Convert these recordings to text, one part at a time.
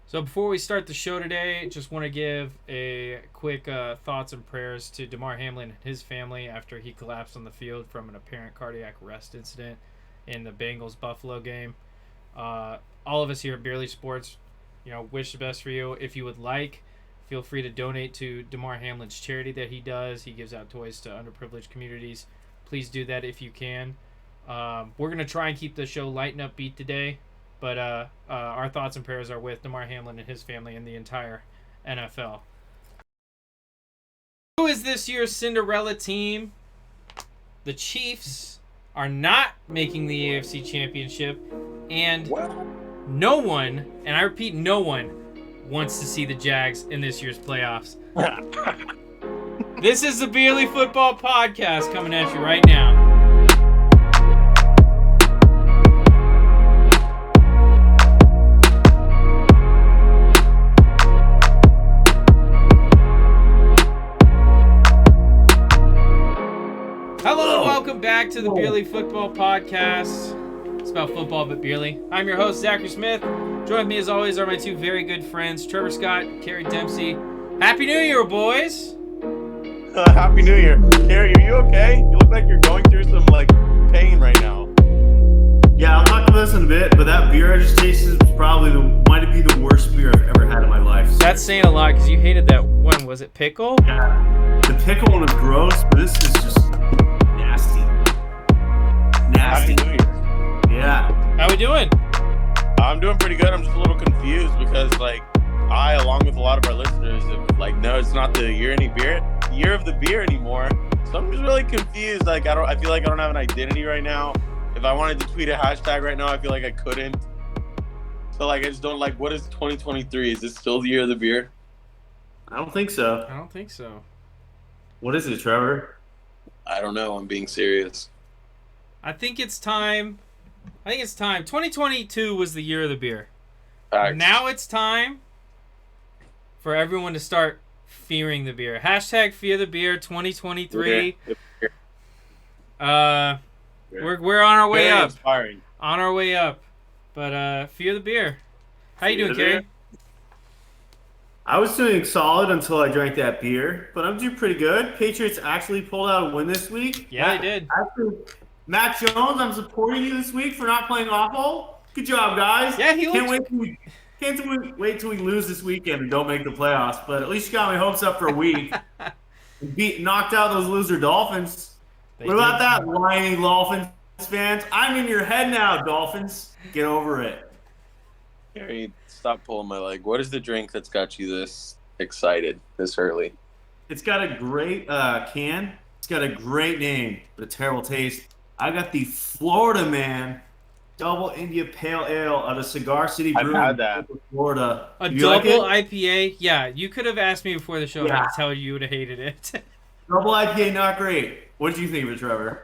So before we start the show today, just want to give a quick thoughts and prayers to Damar Hamlin and his family after he collapsed on the field from an apparent cardiac arrest incident in the Bengals-Buffalo game. All of us here at Beerly Sports, wish the best for you. If you would like, feel free to donate to Damar Hamlin's charity that he does. He gives out toys to underprivileged communities. Please do that if you can. We're going to try and keep the show light and upbeat today. But our thoughts and prayers are with Damar Hamlin and his family and the entire NFL. Who is this year's Cinderella team? The Chiefs are not making the AFC Championship, and no one, and I repeat, no one, wants to see the Jags in this year's playoffs. This is the Beerly Football Podcast coming at you right now. Hello and welcome back to the Beerly Football Podcast. It's about football but Beerly. I'm your host, Zachary Smith. Joining me as always are my two very good friends, Trevor Scott, Carrie Dempsey. Happy New Year, boys! Happy New Year. Carrie, are you okay? You look like you're going through some, pain right now. Yeah, I'll talk about this in a bit, but that beer I just tasted was probably might be the worst beer I've ever had in my life. So. That's saying a lot because you hated that one. Was it pickle? Yeah. The pickle one was gross, but this is just nasty. Happy New Year. Yeah. How we doing? I'm doing pretty good. I'm just a little confused because, I, along with a lot of our listeners, no, it's not the year of the beer anymore. So I'm just really confused. I feel like I don't have an identity right now. If I wanted to tweet a hashtag right now, I feel like I couldn't. So, I just don't what is 2023? Is this still the year of the beer? I don't think so. I don't think so. What is it, Trevor? I don't know. I'm being serious. I think it's time. 2022 was the year of the beer. Facts. Now it's time for everyone to start fearing the beer. Hashtag fear the beer 2023. We're on our way Very up. inspiring. On our way up. But fear the beer. How you doing, Carrie? I was doing solid until I drank that beer, but I'm doing pretty good. Patriots actually pulled out a win this week. Yeah, they did. Actually, Matt Jones, I'm supporting you this week for not playing awful. Good job, guys. Yeah, he Can't looked... wait till we lose this weekend and don't make the playoffs. But at least you got my hopes up for a week. Knocked out those loser Dolphins. What about that, whiny Dolphins fans? I'm in your head now, Dolphins. Get over it. Harry, stop pulling my leg. What is the drink that's got you this excited this early? It's got a great can. It's got a great name, but a terrible taste. I got the Florida Man Double India Pale Ale out of Cigar City Brewing. I've had that. Florida. A You double like it? IPA? Yeah, you could have asked me before the show. Yeah. I could tell you would have hated it. Double IPA, not great. What did you think of it, Trevor?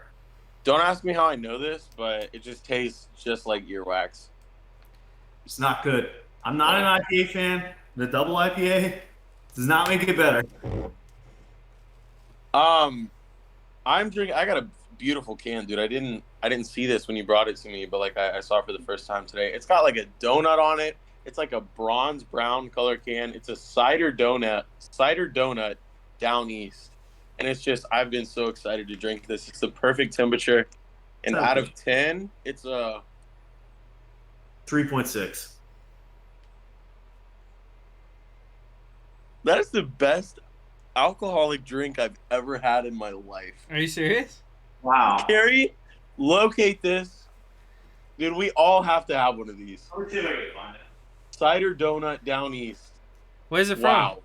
Don't ask me how I know this, but it just tastes just like earwax. It's not good. I'm not an IPA fan. The double IPA does not make it better. I'm drinking. I got a beautiful can, dude. I didn't see this when you brought it to me, but I saw it for the first time today. It's got a donut on it. It's a bronze brown color can. It's a cider donut down east. And it's just, I've been so excited to drink this. It's the perfect temperature. And out of 10, it's a 3.6. That is the best alcoholic drink I've ever had in my life. Are you serious? Wow. Carrie, locate this. Dude, we all have to have one of these. I'll see if I can find it. Cider donut down east. Where's it from? Wow.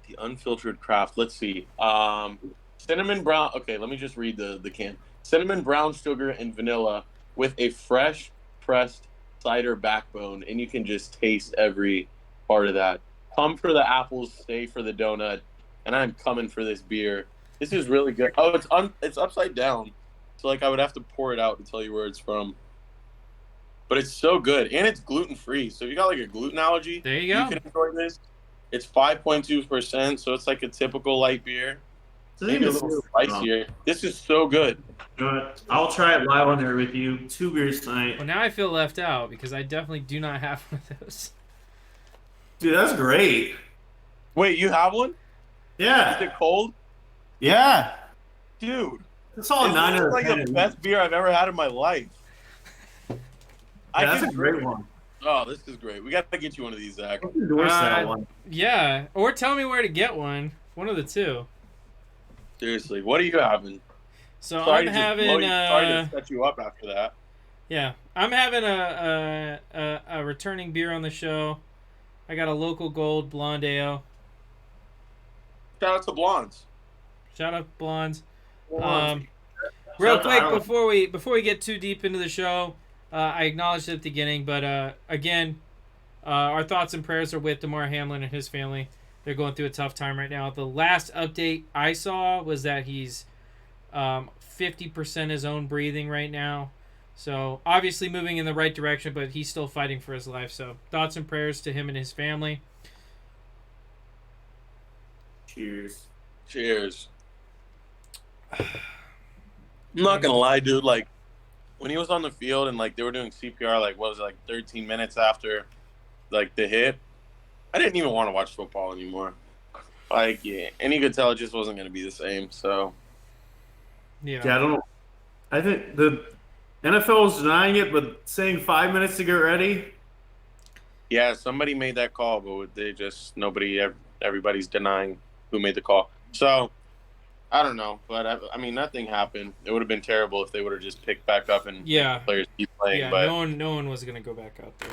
The unfiltered craft. Let's see. Cinnamon brown. Okay, let me just read the can. Cinnamon brown sugar and vanilla with a fresh pressed cider backbone, and you can just taste every part of that. Come for the apples, stay for the donut, and I'm coming for this beer. This is really good. Oh, it's upside down, so I would have to pour it out to tell you where it's from. But it's so good, and it's gluten free. So if you got a gluten allergy, There you go. you can enjoy this. It's 5.2%, so it's a typical light beer. Maybe a little spicier. This is so good. Good. I'll try it live on there with you. 2 beers tonight. Well, now I feel left out because I definitely do not have one of those. Dude, that's great. Wait, you have one? Is Yeah. it cold? Yeah. Dude, It's all this 9 is out of like 10. the best beer I've ever had in my life. That's a great one. Oh, this is great. We got to get you one of these, Zach. Let's endorse that one. Yeah, or tell me where to get one. One of the two. Seriously, what are you having? So Sorry I'm to having. sorry to set you up after that. Yeah, I'm having a returning beer on the show. I got a local gold blonde ale. Shout out to Blondes. Shout out Blondes. Shout Real out to quick Ireland. before we get too deep into the show, I acknowledged it at the beginning, but again, our thoughts and prayers are with Damar Hamlin and his family. They're going through a tough time right now. The last update I saw was that he's 50% his own breathing right now. So obviously moving in the right direction, but he's still fighting for his life. So thoughts and prayers to him and his family. Cheers. Cheers. I'm not gonna lie, dude. Like when he was on the field and like they were doing CPR, like what was it, like 13 minutes after like the hit, I didn't even want to watch football anymore. Like, yeah, and you could tell it just wasn't gonna be the same. So Yeah. Yeah, I don't know. I think the NFL is denying it, but saying 5 minutes to get ready. yeah, somebody made that call, but they just everybody's denying who made the call. So I don't know, but I mean nothing happened. It would have been terrible if they would have just picked back up and players keep playing. Yeah, but no one was gonna go back out there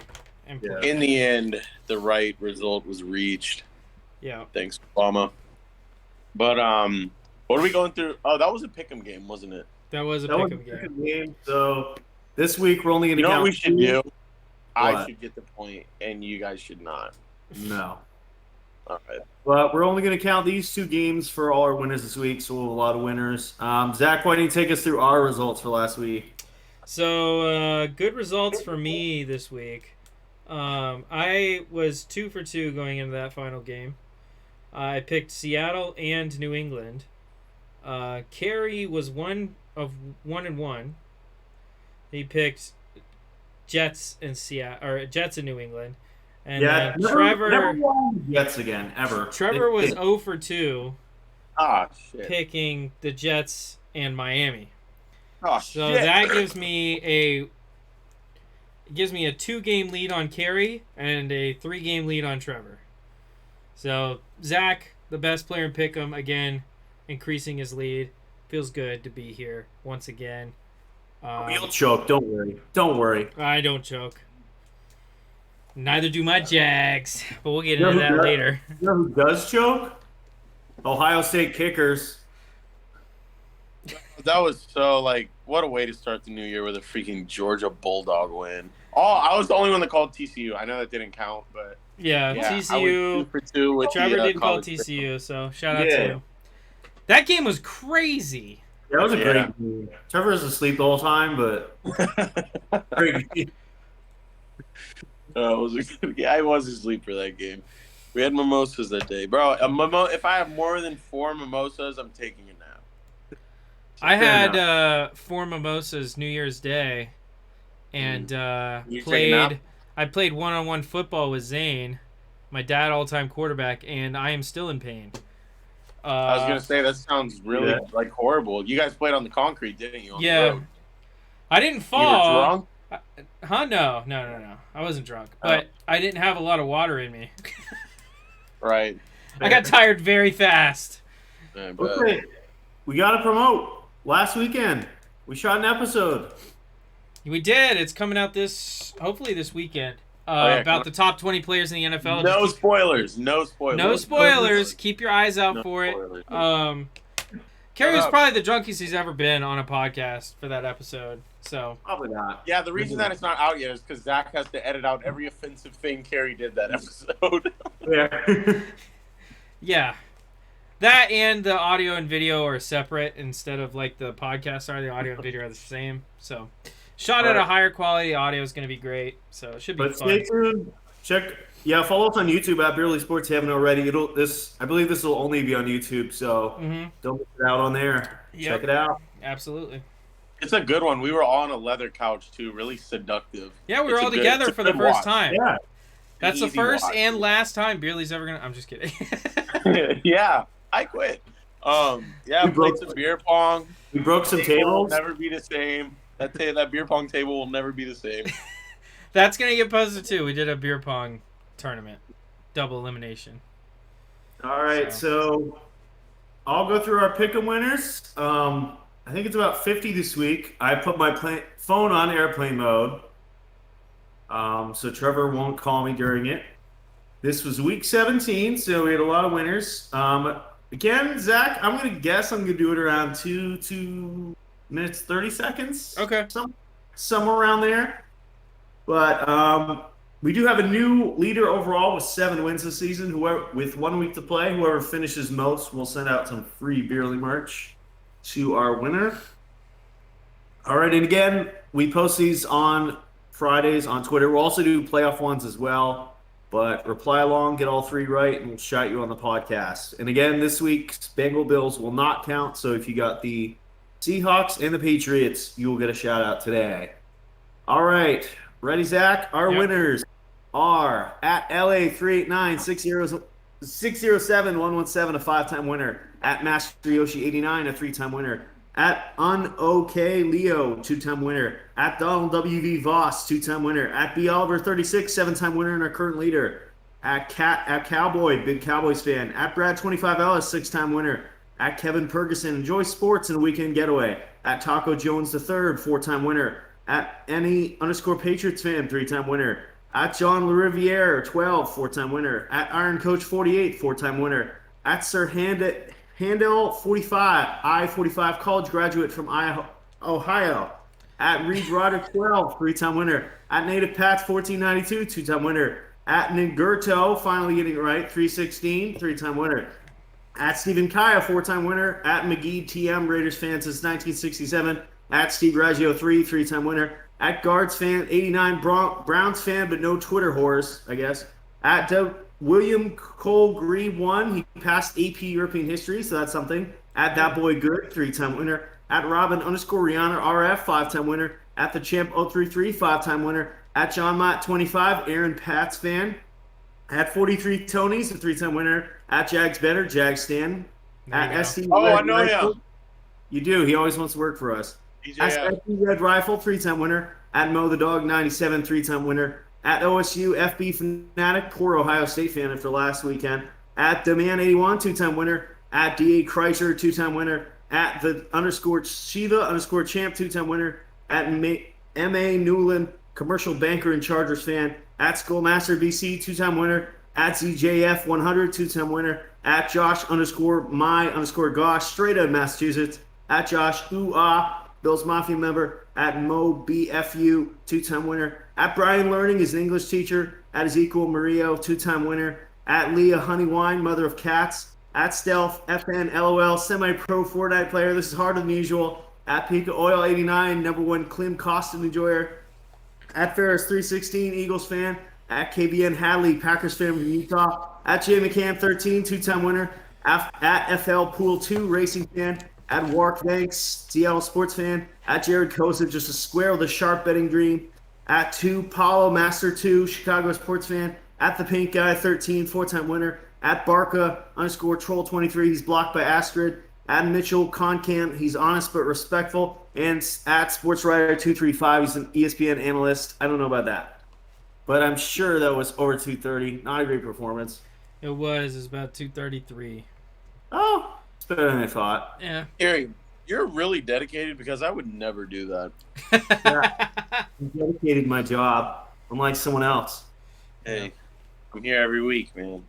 and play. in the end, the right result was reached. Yeah. Thanks, Obama. But what are we going through? Oh, that was a pick'em game, wasn't it? That was a That was pick 'em a game. good game. So this week we're only going You to know count. what we should do? I What? should get the point, and you guys should not. No. All right. But we're only going to count these 2 games for all our winners this week, so we'll have a lot of winners. Zach, why don't you take us through our results for last week? So good results for me this week. I was 2 for 2 going into that final game. I picked Seattle and New England. Carey was 1 of 1-1. He picked Jets and Seattle or Jets in New England, and then Trevor never won Jets again ever. Trevor was 0 for 2, Ah, shit. picking the Jets and Miami. Oh, So shit. that gives me a 2-game lead on Carey and a 3-game lead on Trevor. So Zach, the best player in Pick'em, again, increasing his lead. Feels good to be here once again. You'll choke. Don't worry. Don't worry. I don't choke. Neither do my Jags, but we'll get into that later. You know who does choke? Ohio State kickers. That was so, like, what a way to start the new year with a freaking Georgia Bulldog win. Oh, I was the only one that called TCU. I know that didn't count, but Yeah, yeah, I TCU. went 2 for 2 with Trevor the, did call college TCU, so shout out to Yeah. you. That game was crazy. That was a Yeah. great game. Trevor was asleep the whole time, but great game. I was asleep for that game. We had mimosas that day, bro. If I have more than 4 mimosas, I'm taking a nap. I Fair had 4 mimosas New Year's Day, and You take a nap? I played one-on-one football with Zane, my dad all-time quarterback, and I am still in pain. I was gonna say that sounds really like horrible. You guys played on the concrete, didn't you? On the road? I didn't You fall. were drunk? Huh? No. I wasn't drunk, but I didn't have a lot of water in me. Right. I got tired very fast. I bet. Okay, we got to promote. Last weekend, we shot an episode. We did. It's coming out hopefully this weekend. About the top 20 players in the NFL. No spoilers. No spoilers. No spoilers. Keep your eyes out for spoilers. it. Kerry was probably the drunkest he's ever been on a podcast for that episode. So Probably not. Yeah, the reason that it's not out yet is because Zach has to edit out every offensive thing Carrie did that episode. Yeah. yeah, that and the audio and video are separate instead of like the podcast are. The audio and video are the same. So shot at a higher quality. Audio is going to be great. So it should be But fun. stay tuned. Follow us on YouTube at Barely Sports. If you haven't already. I believe this will only be on YouTube, so don't miss it out on there. Yep. Check it out. Absolutely. It's a good one. We were all on a leather couch too, really seductive. Yeah, we were It's all a good- together it's a for the good first watch. time. Yeah. That's the Easy first watch. and last time Beerly's ever gonna. I'm just kidding. Yeah, I quit. Yeah, We played broke- some beer pong. We broke some Table will tables. never be the same. That beer pong table will never be the same. That's gonna get posted too. We did a beer pong tournament, double elimination. All right, so I'll go through our pick'em winners. I think it's about 50 this week. I put my phone on airplane mode, so Trevor won't call me during it. This was week 17, so we had a lot of winners. Again, Zach, I'm gonna guess I'm gonna do it around 2 minutes 30 seconds. Okay. Somewhere around there. But we do have a new leader overall with 7 wins this season. Whoever with 1 week to play, whoever finishes most will send out some free Beerly merch to our winner. All right, and again, we post these on Fridays on Twitter. We'll also do playoff ones as well. But reply along, get all 3 right, and we'll shout you on the podcast. And again, this week's Bengal Bills will not count. So if you got the Seahawks and the Patriots, you will get a shout out today. All right. Ready, Zach? Our winners are at LA389 607 117, a 5-time winner. At Master Yoshi 89, a 3-time winner. At Unok Leo, 2-time winner. At Donald WV Voss, 2-time winner. At B Oliver 36, 7-time winner and our current leader. At Cowboy, big Cowboys fan. At Brad 25 Ellis, 6-time winner. At Kevin Ferguson, enjoy sports and a weekend getaway. At Taco Jones III, 4-time winner. At Any_Patriots fan, 3-time winner. At John LaRiviere, 12, 4-time winner. At Iron Coach 48, 4-time winner. At Sir Handel 45, I-45 college graduate from Ohio. At Reed Roddick 12, 3-time winner. At Native Pats 1492, 2-time winner. At Nigurto, finally getting it right, 316, 3-time winner. At Stephen Kaya, 4-time winner. At McGee TM, Raiders fan since 1967. At Steve Raggio 3-time winner. At Guards fan 89, Browns fan but no Twitter whores, I guess. At William Cole Green 1, he passed AP European history, so that's something. At That Boy Good, 3-time winner. At Robin_Rihanna RF, 5-time winner. At The Champ 033, 5-time winner. At John Mott 25, Aaron Pats fan. At 43 Tonys, a 3-time winner. At Jags Better, Jag Stan. At SC I know him. You do. He always wants to work for us. At SC Red Rifle, 3-time winner. At Mo the Dog 97, 3-time winner. At OSU FB Fanatic, poor Ohio State fan after last weekend. At The Man 81, 2-time winner. At DA Kreischer, 2-time winner. At the _Shiva_champ, 2-time winner. At MA Newland, commercial banker and Chargers fan. At Skullmaster BC, 2-time winner. At ZJF 100, 2-time winner. At Josh_my_gosh, straight out of Massachusetts. At Josh Bills Mafia member. At Mo BFU, 2-time winner. At Brian Learning is an English teacher. At Ezekiel Murillo, 2-time winner. At Leah Honeywine, mother of cats. At Stealth FN LOL, semi-pro Fortnite player. This is harder than usual. At Pika Oil 89, #1 Clem Costin enjoyer. At Ferris 316, Eagles fan. At KBN Hadley, Packers fan from Utah. At Jay McCann 13, 2-time winner. At FL Pool 2, racing fan. At Wark Banks, Seattle sports fan. At Jared Kosa, just a square with a sharp betting dream. At 2 Paulo Master 2, Chicago sports fan. At the Pink Guy 13, 4-time winner. At Barca_Troll23, he's blocked by Astrid. At Mitchell Concan, he's honest but respectful. And at SportsWriter235, he's an ESPN analyst. I don't know about that, but I'm sure that was over 230. Not a great performance. It was about 233. Oh, it's better than I thought. Yeah. Harry, you're really dedicated because I would never do that. Yeah. I dedicated to my job, unlike someone else. Hey, I'm here every week, man.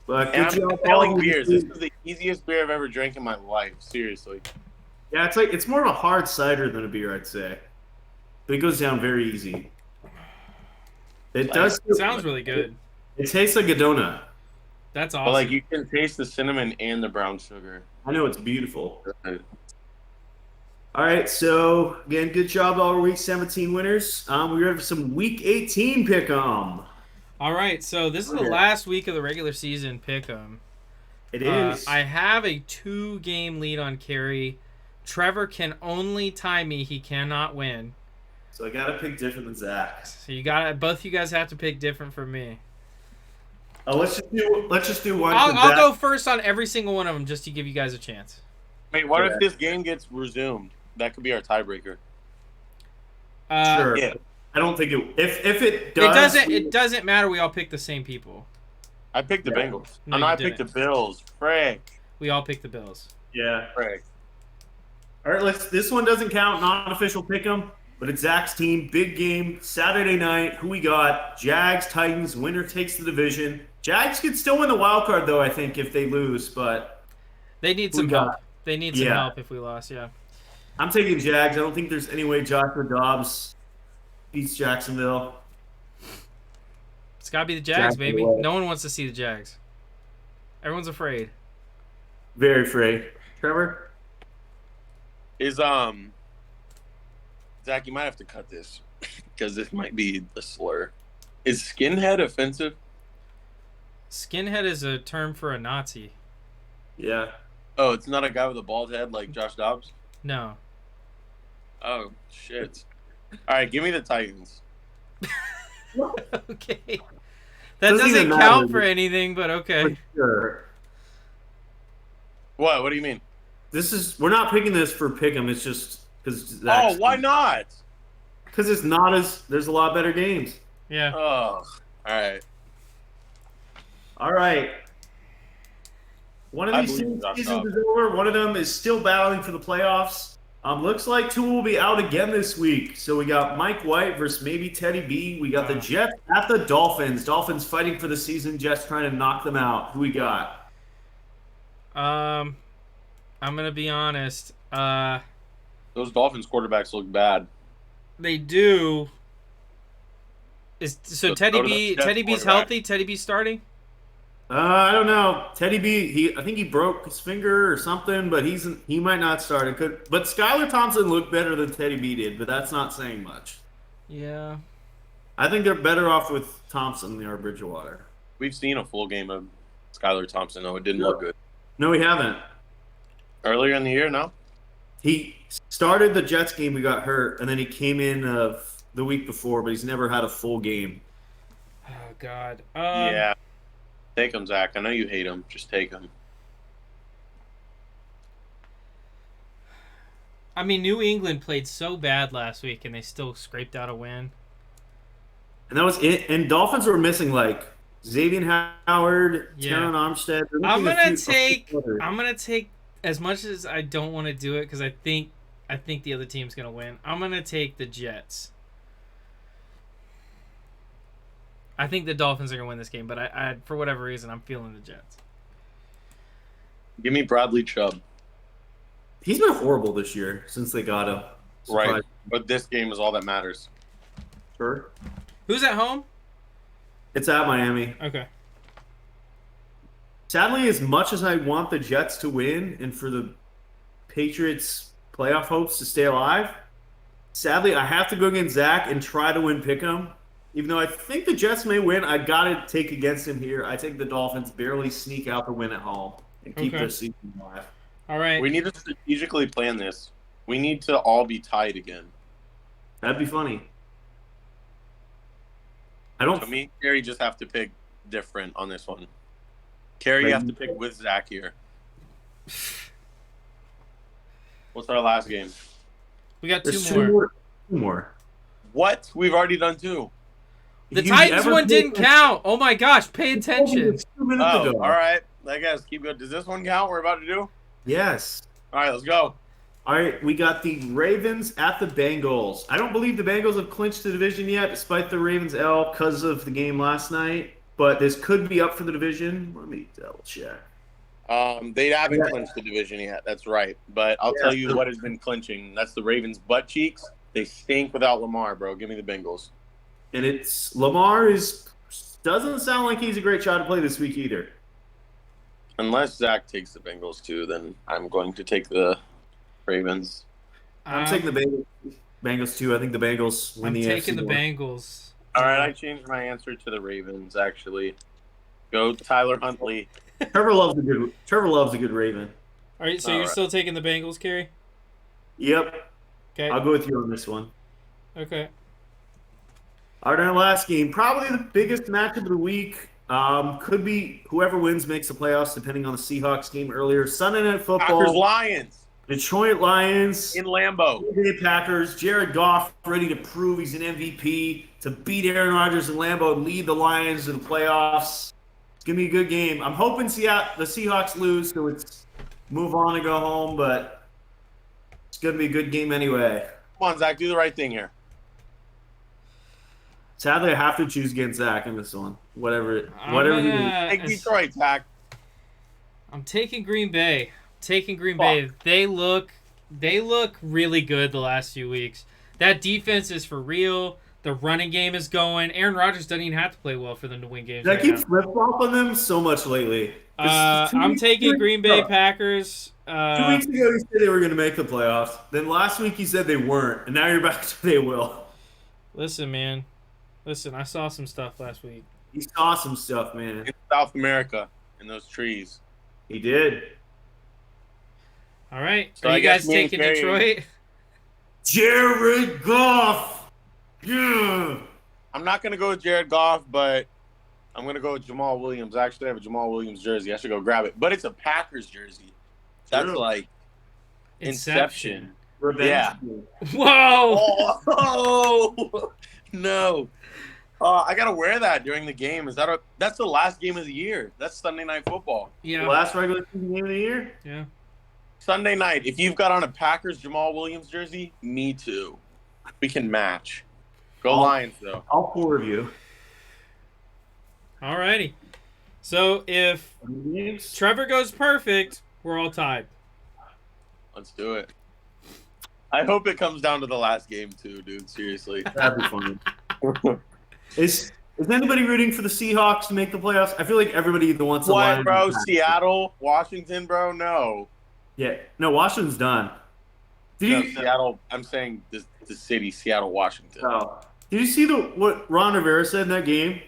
But And good I'm job, selling all. beers. This is the easiest beer I've ever drank in my life. Seriously. Yeah, it's more of a hard cider than a beer, I'd say. But it goes down very easy. It does. It sounds really good. It tastes like a donut. That's awesome. But like you can taste the cinnamon and the brown sugar. I know it's beautiful. All right, so again, good job all week 17 winners. We're ready for some week 18 pick 'em. All right, so this is the last week of the regular season pick 'em. It is. I have a 2-game lead on Kerry. Trevor can only tie me; he cannot win. So I gotta pick different than Zach. So both you guys have to pick different from me. Let's just do one. I'll go first on every single one of them just to give you guys a chance. Wait, what if this game gets resumed? That could be our tiebreaker. Sure. Yeah. I don't think it. If it does, It doesn't matter. We all pick the same people. I picked the Bengals. No, I you picked the didn't. Bills. Frick. We all pick the Bills. Yeah. Frick. All right. This one doesn't count. Non-official pick'em, but it's Zach's team. Big game Saturday night. Who we got? Jags, Titans. Winner takes the division. Jags could still win the wild card though. I think if they lose, but They need Who some we got? help. They need some Yeah. help if we lost. Yeah. I'm taking Jags. I don't think there's any way Joshua Dobbs beats Jacksonville. It's gotta be the Jags, baby. Jacksonville. No one wants to see the Jags. Everyone's afraid. Very afraid. Trevor? Is Zach, you might have to cut this because this might be a slur. Is skinhead offensive? Skinhead is a term for a Nazi. Yeah. Oh, it's not a guy with a bald head like Josh Dobbs? No. Oh, shit. All right, give me the Titans. Okay. That Doesn't even doesn't count matter. for anything, but okay. For sure. What? What do you mean? We're not picking this for pick'em. It's just because. Oh, why not? Because it's not as. There's a lot better games. Yeah. Oh, all right. All right. One of I these believe Josh seasons Dobbs. is over. One of them is still battling for the playoffs. Looks like two will be out again this week. So we got Mike White versus maybe Teddy B. We got the Jets at the Dolphins. Dolphins fighting for the season. Jets trying to knock them out. Who we got? I'm gonna be honest. Those Dolphins quarterbacks look bad. They do. So Let's Teddy go to the B. Jets Teddy B's quarterback. healthy. Teddy B's starting. I don't know. Teddy B. I think he broke his finger or something, but he might not start. It could. But Skylar Thompson looked better than Teddy B did, but that's not saying much. Yeah. I think they're better off with Thompson than they are Bridgewater. We've seen a full game of Skylar Thompson, though. It didn't look good. No, we haven't. Earlier in the year, no? He started the Jets game. We got hurt, and then he came in the week before, but he's never had a full game. Oh God. Yeah. Take him, Zach. I know you hate him. Just take him. I mean, New England played so bad last week, and they still scraped out a win. And that was it. And Dolphins were missing like Xavier Howard, Yeah. Taron Armstead. They're I'm missing gonna take as much as I don't want to do it because I think the other team's gonna win. I'm gonna take the Jets. I think the Dolphins are gonna win this game, but I for whatever reason I'm feeling the Jets. Give me Bradley Chubb. He's been horrible this year since they got him. Right. But this game is all that matters. Sure. Who's at home? It's at Miami. Okay. Sadly, as much as I want the Jets to win and for the Patriots' playoff hopes to stay alive, sadly, I have to go against Zach and try to win Pick'em. Even though I think the Jets may win, I got to take against him here. I think the Dolphins barely sneak out the win at home and keep Okay. their season alive. All right. We need to strategically plan this. We need to all be tied again. That'd be funny. I don't. So me and Carrie just have to pick different on this one. Carrie, you have to pick with Zach here. What's our last game? We got There's two more. Two more. What? We've already done two. The You Titans ever one played didn't count. Oh my gosh, pay attention. 2 minutes Oh, ago. all right. I guess keep going. Does this one count? We're about to do. Yes. All right, let's go. All right, we got the Ravens at the Bengals. I don't believe the Bengals have clinched the division yet, despite the Ravens L because of the game last night. But this could be up for the division. Let me double check. They haven't clinched the division yet. That's right. But I'll tell you so- what has been clinching. That's the Ravens' butt cheeks. They stink without Lamar, bro. Give me the Bengals. And it's Lamar doesn't sound like he's a great shot to play this week either. Unless Zach takes the Bengals too, then I'm going to take the Ravens. I'm taking the Bengals too. I think the Bengals win I'm the taking AFC the North. Bengals. All right, I changed my answer to the Ravens. Actually, go Tyler Huntley. Trevor loves a good Raven. All right, so All you're right. still taking the Bengals, Kerry? Yep. Okay. I'll go with you on this one. Okay. All right, our last game, probably the biggest matchup of the week. Could be whoever wins makes the playoffs, depending on the Seahawks game earlier. Sunday Night Packers Football, Lions Detroit Lions, in Lambeau. Packers, Jared Goff ready to prove he's an MVP, to beat Aaron Rodgers and Lambeau and lead the Lions to the playoffs. It's going to be a good game. I'm hoping the Seahawks lose, so it's move on and go home, but it's going to be a good game anyway. Come on, Zach, do the right thing here. Sadly, I have to choose against Zach in this one. Whatever. Take Detroit, Zach. I'm taking Green Bay. Bay. They look really good the last few weeks. That defense is for real. The running game is going. Aaron Rodgers doesn't even have to play well for them to win games. I keep flip-flopping them so much lately. I'm taking Green Bay Packers. 2 weeks ago, you said they were going to make the playoffs. Then last week, you said they weren't. And now you're back to they will. Listen, man. I saw some stuff last week. He saw some stuff, man. In South America, in those trees. He did. All right. So Are you guys taking Detroit? Jared Goff. Yeah. I'm not going to go with Jared Goff, but I'm going to go with Jamal Williams. Actually, I have a Jamal Williams jersey. I should go grab it. But it's a Packers jersey. That's like Inception. Revenge. Yeah. Whoa. Oh, no. I gotta wear that during the game. That's the last game of the year. That's Sunday Night Football. Yeah. The last regular season game of the year? Yeah. Sunday night. If you've got on a Packers Jamal Williams jersey, me too. We can match. Go Lions, though. All four of you. All righty. So if Trevor goes perfect, we're all tied. Let's do it. I hope it comes down to the last game too, dude. Seriously. That'd be fun. Is anybody rooting for the Seahawks to make the playoffs? I feel like everybody either wants the Lions. What, bro? Seattle, Washington, bro? No. Yeah. No, Washington's done. Seattle. I'm saying the city, Seattle, Washington. Oh. Did you see what Ron Rivera said in that game?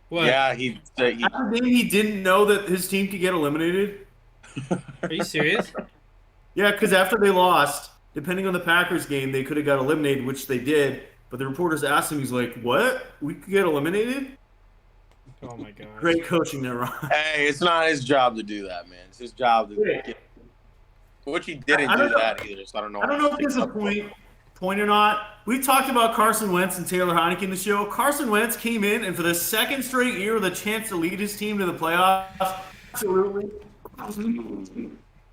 What? Yeah, After the game, he didn't know that his team could get eliminated. Are you serious? Yeah, because after they lost, depending on the Packers game, they could have got eliminated, which they did. But the reporters asked him, he's like, "What? We could get eliminated?" Oh my god! Great coaching there, Ron. Hey, it's not his job to do that, man. It's his job to get. Which he didn't do that either. So I don't know. I don't know if there's a point or not. We talked about Carson Wentz and Taylor Heineke in the show. Carson Wentz came in, and for the second straight year with a chance to lead his team to the playoffs, absolutely,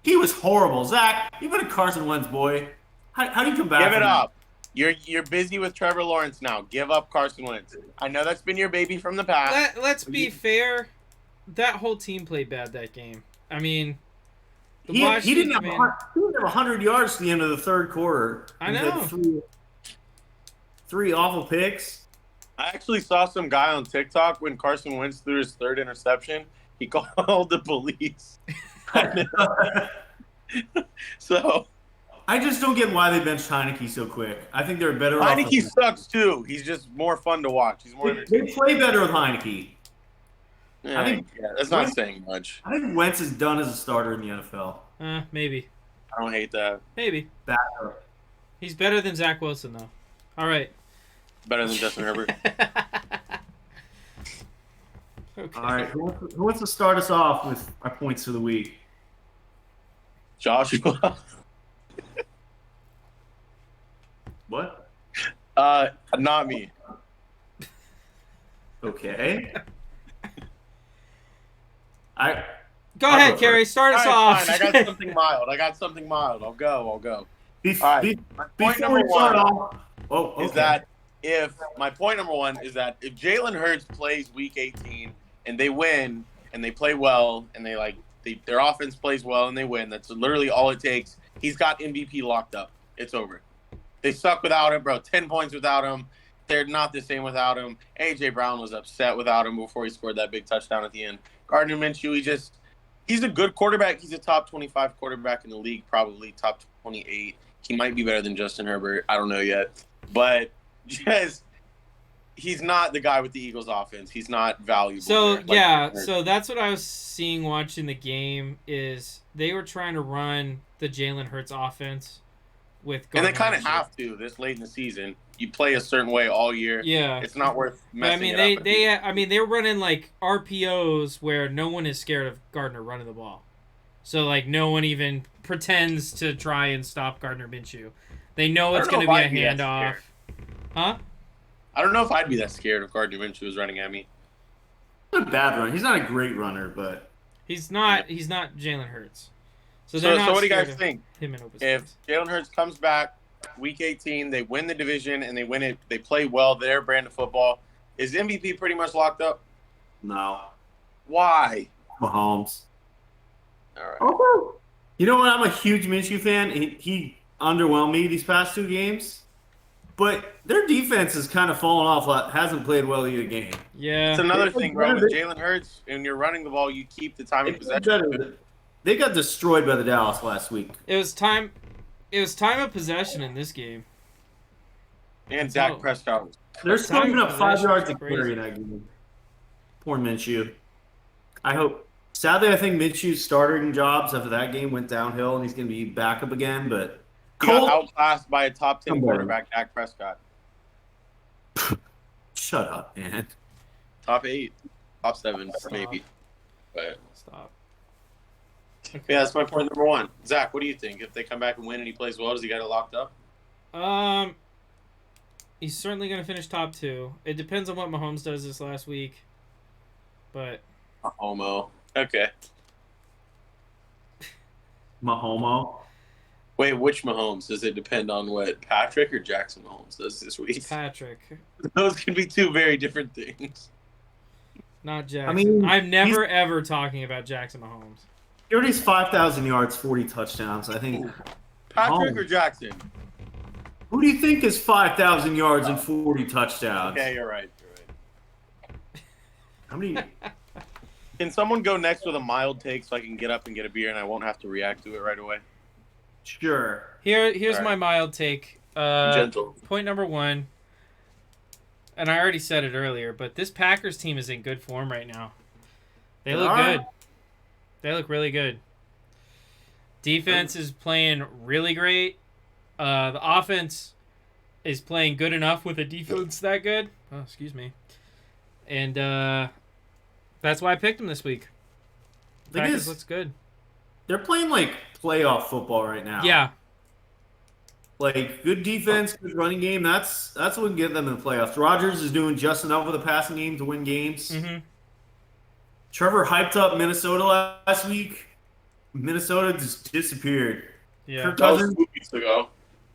he was horrible. Zach, you've been a Carson Wentz boy. How do you come back? Give it up. You're busy with Trevor Lawrence now. Give up Carson Wentz. I know that's been your baby from the past. Let's be fair. That whole team played bad that game. I mean, he didn't have 100 yards to the end of the third quarter. I know. He had three awful picks. I actually saw some guy on TikTok when Carson Wentz threw his third interception. He called the police. So I just don't get why they benched Heineke so quick. I think they're better. Heineke sucks too. He's just more fun to watch. He's more entertaining. They play better with Heineke. Yeah, I think that's not saying much. I think Wentz is done as a starter in the NFL. Maybe. I don't hate that. Maybe. Backer. He's better than Zach Wilson though. All right. Better than Justin Herbert. Okay. All right. Who wants to start us off with our points for the week? Joshua. What? Not me. Okay. Go ahead, Kerry. Start us off. Fine. I got something mild. I'll go. Before we start off, is that if Jalen Hurts plays Week 18 and they win and they play well and their offense plays well and they win, that's literally all it takes. He's got MVP locked up. It's over. They suck without him, bro. 10 points without him. They're not the same without him. A.J. Brown was upset without him before he scored that big touchdown at the end. Gardner Minshew, he's a good quarterback. He's a top 25 quarterback in the league, probably top 28. He might be better than Justin Herbert. I don't know yet. But he's not the guy with the Eagles offense. He's not valuable. So, so that's what I was seeing watching the game is they were trying to run the Jalen Hurts offense with Gardner and they kind of Minshew. have to this late in the season. you play a certain way all year. Yeah. It's not worth But, messing it up. they're running like RPOs where no one is scared of Gardner running the ball. So like no one even pretends to try and stop Gardner Minshew. They know it's going to be a handoff. Huh? I don't know if I'd be that scared if Gardner Minshew was running at me. He's not a bad runner. He's not a great runner, but he's not Jalen Hurts. So what do you guys think? Him in open if space. Jalen Hurts comes back week 18, they win the division and they win it, they play well, their brand of football, is MVP pretty much locked up? no. Why? Mahomes. All right. Oh, you know what? I'm a huge Minshew fan. He underwhelmed me these past 2 games. But their defense has kind of fallen off. Hasn't played well either game. Yeah. It's another thing, bro. With Jalen Hurts, and you're running the ball, you keep the time of possession. They got destroyed by the Dallas last week. It was time of possession in this game. And Dak Prescott. They're still giving up 5 yards a crazy. carry in that game. Poor Minshew. Sadly, I think Minshew's starting jobs after that game went downhill, and he's going to be back up again. But he got outclassed by a top 10 quarterback, Dak Prescott. Shut up, man. Top 8, top 7, Stop. maybe. But Stop. yeah, that's my point number 1. Zach, what do you think? If they come back and win and he plays well, does he got it locked up? He's certainly going to finish top 2. It depends on what Mahomes does this last week. But Homo. Okay. Mahomo. Wait, which Mahomes? Does it depend on what Patrick or Jackson Mahomes does this week? Patrick. Those can be 2 very different things. Not Jackson. I mean, I'm never ever talking about Jackson Mahomes. He already has 5,000 yards, 40 touchdowns. I think. Patrick or Jackson? Who do you think is 5,000 yards and 40 touchdowns? Okay, you're right. How many? Can someone go next with a mild take so I can get up and get a beer and I won't have to react to it right away? Sure. Here's All my right. mild take. Gentle. Point number 1, and I already said it earlier, but this Packers team is in good form right now. They look good. They look really good. Defense is playing really great. The offense is playing good enough with a defense that good. Oh, excuse me. And that's why I picked them this week. Packers looks good. They're playing like playoff football right now. Yeah. Like good defense, good running game. That's what can get them in the playoffs. Rodgers is doing just enough with the passing game to win games. Mm-hmm. Trevor hyped up Minnesota last week. Minnesota just disappeared. Yeah. Kirk That was Cousins, 2 weeks ago.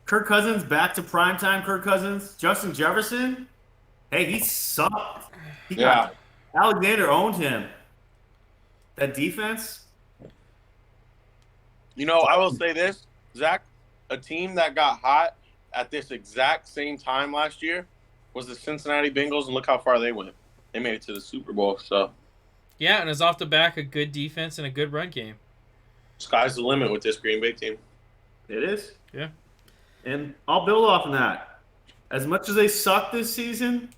Kirk Cousins back to primetime Kirk Cousins. Justin Jefferson, hey, he sucked. Alexander owned him. That defense. You know, I will say this, Zach, a team that got hot at this exact same time last year was the Cincinnati Bengals, and look how far they went. They made it to the Super Bowl, so. Yeah, and it's off the back a good defense and a good run game. Sky's the limit with this Green Bay team. It is. Yeah. And I'll build off of that. As much as they suck this season,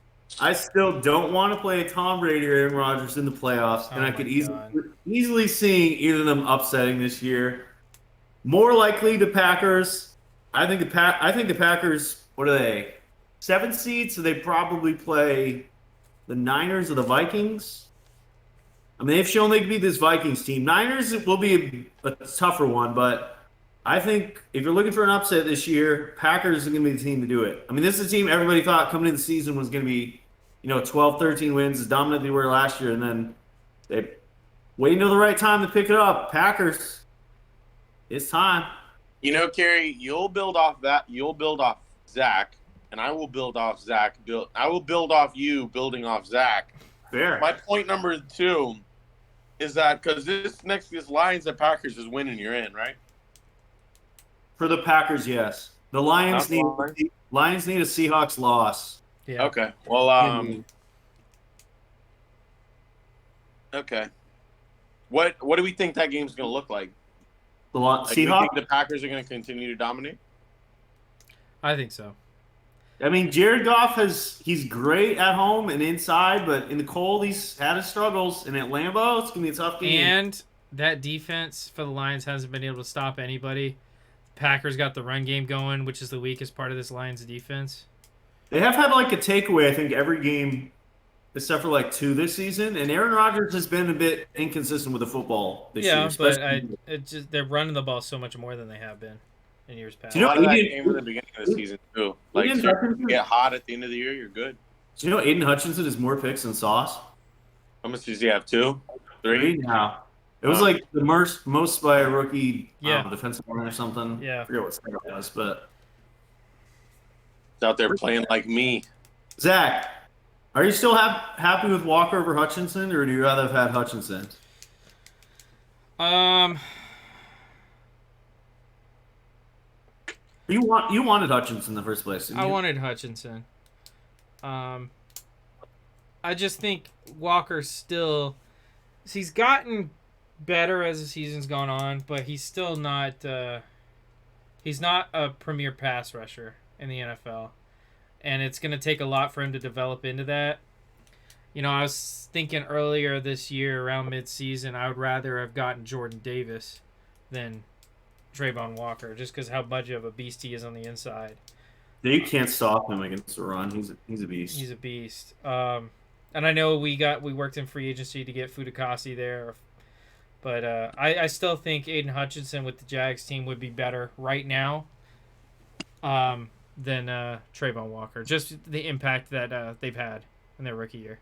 I still don't want to play Tom Brady or Aaron Rodgers in the playoffs, and I could easily see either of them upsetting this year. More likely the Packers. I think the Packers. What are they? 7 seeds, so they probably play the Niners or the Vikings. I mean, they've shown they can beat this Vikings team. Niners will be a tougher one, but I think if you're looking for an upset this year, Packers are going to be the team to do it. I mean, this is a team everybody thought coming into the season was going to be, 12, 13 wins, as dominant they were last year, and then they wait until the right time to pick it up. Packers, it's time. Kerry, you'll build off that. You'll build off Zach, and I will build off Zach. I will build off you building off Zach. Fair. My point number 2 is that because this Lions and Packers is winning, you're in, right? For the Packers, yes. The Lions need a Seahawks loss. Yeah. Okay. Well, okay. What do we think that game's going to look like? The Do you Seahawks. think the Packers are going to continue to dominate? I think so. I mean, Jared Goff he's great at home and inside, but in the cold he's had his struggles. And at Lambeau, it's gonna be a tough game. And that defense for the Lions hasn't been able to stop anybody. Packers got the run game going, which is the weakest part of this Lions defense. They have had like a takeaway, I think, every game except for like 2 this season. And Aaron Rodgers has been a bit inconsistent with the football this year, Yeah, but especially. they're running the ball so much more than they have been in years Do A past. you know lot of that Aiden, came in the beginning of the season too. Like, Aiden so you Hutchinson? get hot at the end of the year, you're good. Do you know Aiden Hutchinson has more picks than Sauce? How much does he have? 2, 3? 3 now. It was Wow. like the most by a rookie Yeah. defensive line or something. Yeah. I forget what stat it was, but He's out there playing like me. Zach, are you still happy with Walker over Hutchinson, or do you rather have had Hutchinson? You wanted Hutchinson in the first place, didn't you? I wanted Hutchinson. I just think Walker still, he's gotten better as the season's gone on, but he's still not. He's not a premier pass rusher in the NFL, and it's going to take a lot for him to develop into that. You know, I was thinking earlier this year, around mid-season, I would rather have gotten Jordan Davis than Trayvon Walker, just because how much of a beast he is on the inside. You can't stop him against the run. He's a beast. He's a beast. And I know we worked in free agency to get Fudukasi there, but I still think Aiden Hutchinson with the Jags team would be better right now than Trayvon Walker. Just the impact that they've had in their rookie year.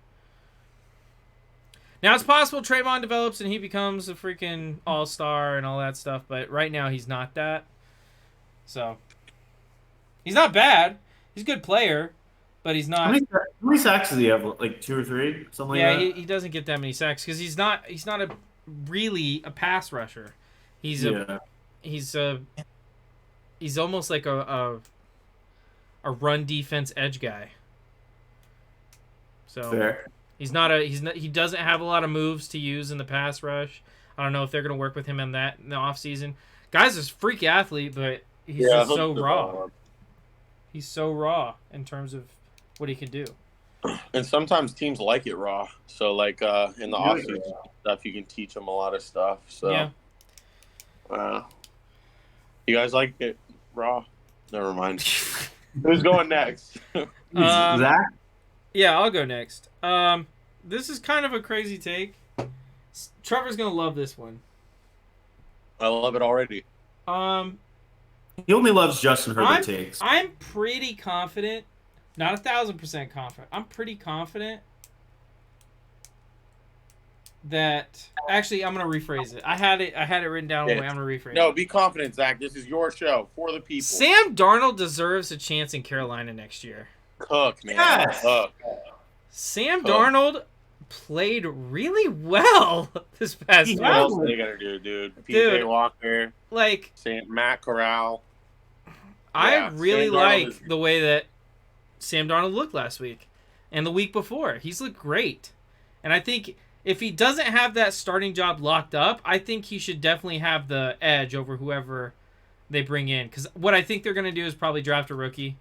Now, it's possible Trayvon develops and he becomes a freaking all-star and all that stuff, but right now he's not that. So, he's not bad. He's a good player, but he's not. How many sacks does he have? Like 2 or 3, something like that. Yeah, he doesn't get that many sacks because he's not really a pass rusher. He's almost like a run defense edge guy. So Fair. he doesn't have a lot of moves to use in the pass rush. I don't know if they're going to work with him in that in the offseason. Guy's a freak athlete, but he's just so raw. He's so raw in terms of what he can do. And sometimes teams like it raw. So, like, in the offseason stuff, you can teach them a lot of stuff. So, yeah. You guys like it raw? Never mind. Who's going next? Zach? Yeah, I'll go next. This is kind of a crazy take. Trevor's going to love this one. I love it already. He only loves Justin Herbert takes. I'm pretty confident, not 1,000% confident. I'm pretty confident that actually I'm gonna rephrase it. I had it written down. I'm gonna rephrase it. No, be confident, Zach. This is your show for the people. Sam Darnold deserves a chance in Carolina next year. Cook, man. Yes. Cook. Sam Darnold played really well this past week. What else are they gonna do, dude? PJ Walker, like Matt Corral. I really Sam like the way that Sam Darnold looked last week and the week before. He's looked great. And I think if he doesn't have that starting job locked up, I think he should definitely have the edge over whoever they bring in. Because what I think they're going to do is probably draft a rookie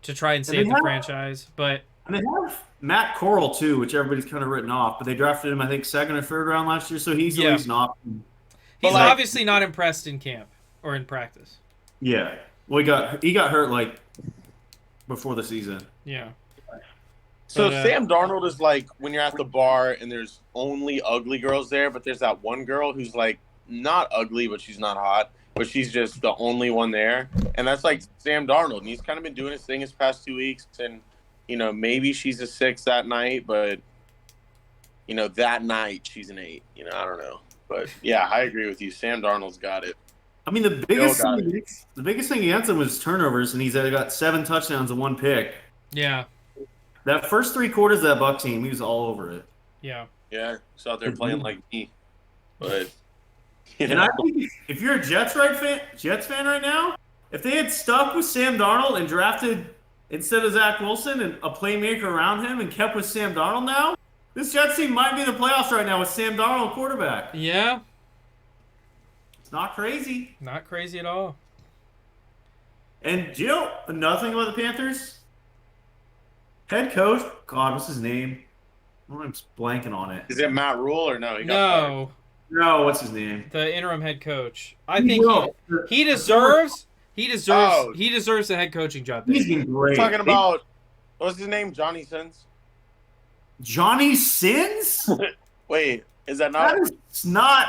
to try and save the franchise. But and they have Matt Corral, too, which everybody's kind of written off. But they drafted him, I think, 2nd or 3rd round last year. So he's at least an option. He's obviously not impressed in camp or in practice. Yeah. Well, he got hurt, like, before the season. Yeah. So Sam Darnold is like when you're at the bar and there's only ugly girls there, but there's that one girl who's like not ugly, but she's not hot, but she's just the only one there. And that's like Sam Darnold. And he's kind of been doing his thing his past 2 weeks. And, you know, maybe she's a 6 that night, but, you know, that night she's an 8. You know, I don't know. But, yeah, I agree with you. Sam Darnold's got it. I mean, the biggest thing against him was turnovers, and he's got 7 touchdowns and 1 pick. Yeah. That first 3 quarters of that Buck team, he was all over it. Yeah. Yeah, he's out there playing like me. But, you know. And I think if you're a Jets fan right now, if they had stuck with Sam Darnold and drafted instead of Zach Wilson and a playmaker around him and kept with Sam Darnold now, this Jets team might be in the playoffs right now with Sam Darnold quarterback. Yeah. It's not crazy. Not crazy at all. And do you know another thing about the Panthers? Head coach, God, what's his name? I'm blanking on it. Is it Matt Rule or no? No, what's his name? The interim head coach. I think he deserves He deserves a head coaching job. He's been great. Talking about what's his name? Johnny Sins. Johnny Sins? Wait, is that not? That is not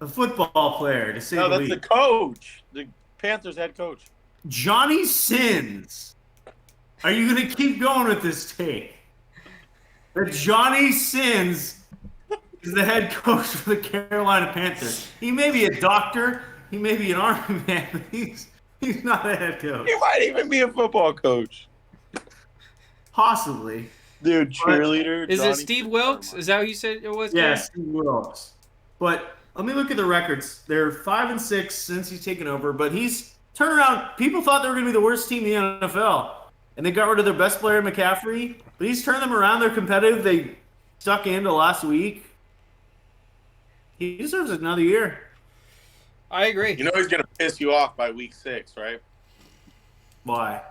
a football player, to say No, the that's least. the coach. The Panthers head coach. Johnny Sins. Are you going to keep going with this take? That Johnny Sins is the head coach for the Carolina Panthers. He may be a doctor. He may be an army man, but he's not a head coach. He might even be a football coach. Possibly. Dude, cheerleader. Is Johnny it Steve Sins. Wilkes? Is that what you said it was? Yeah, Gary? Steve Wilkes. But let me look at the records. They're 5-6 since he's taken over, but he's turned around. People thought they were going to be the worst team in the NFL, and they got rid of their best player, McCaffrey. But he's turned them around. They're competitive. They stuck into last week. He deserves another year. I agree. You know he's gonna piss you off by week 6, right? Why?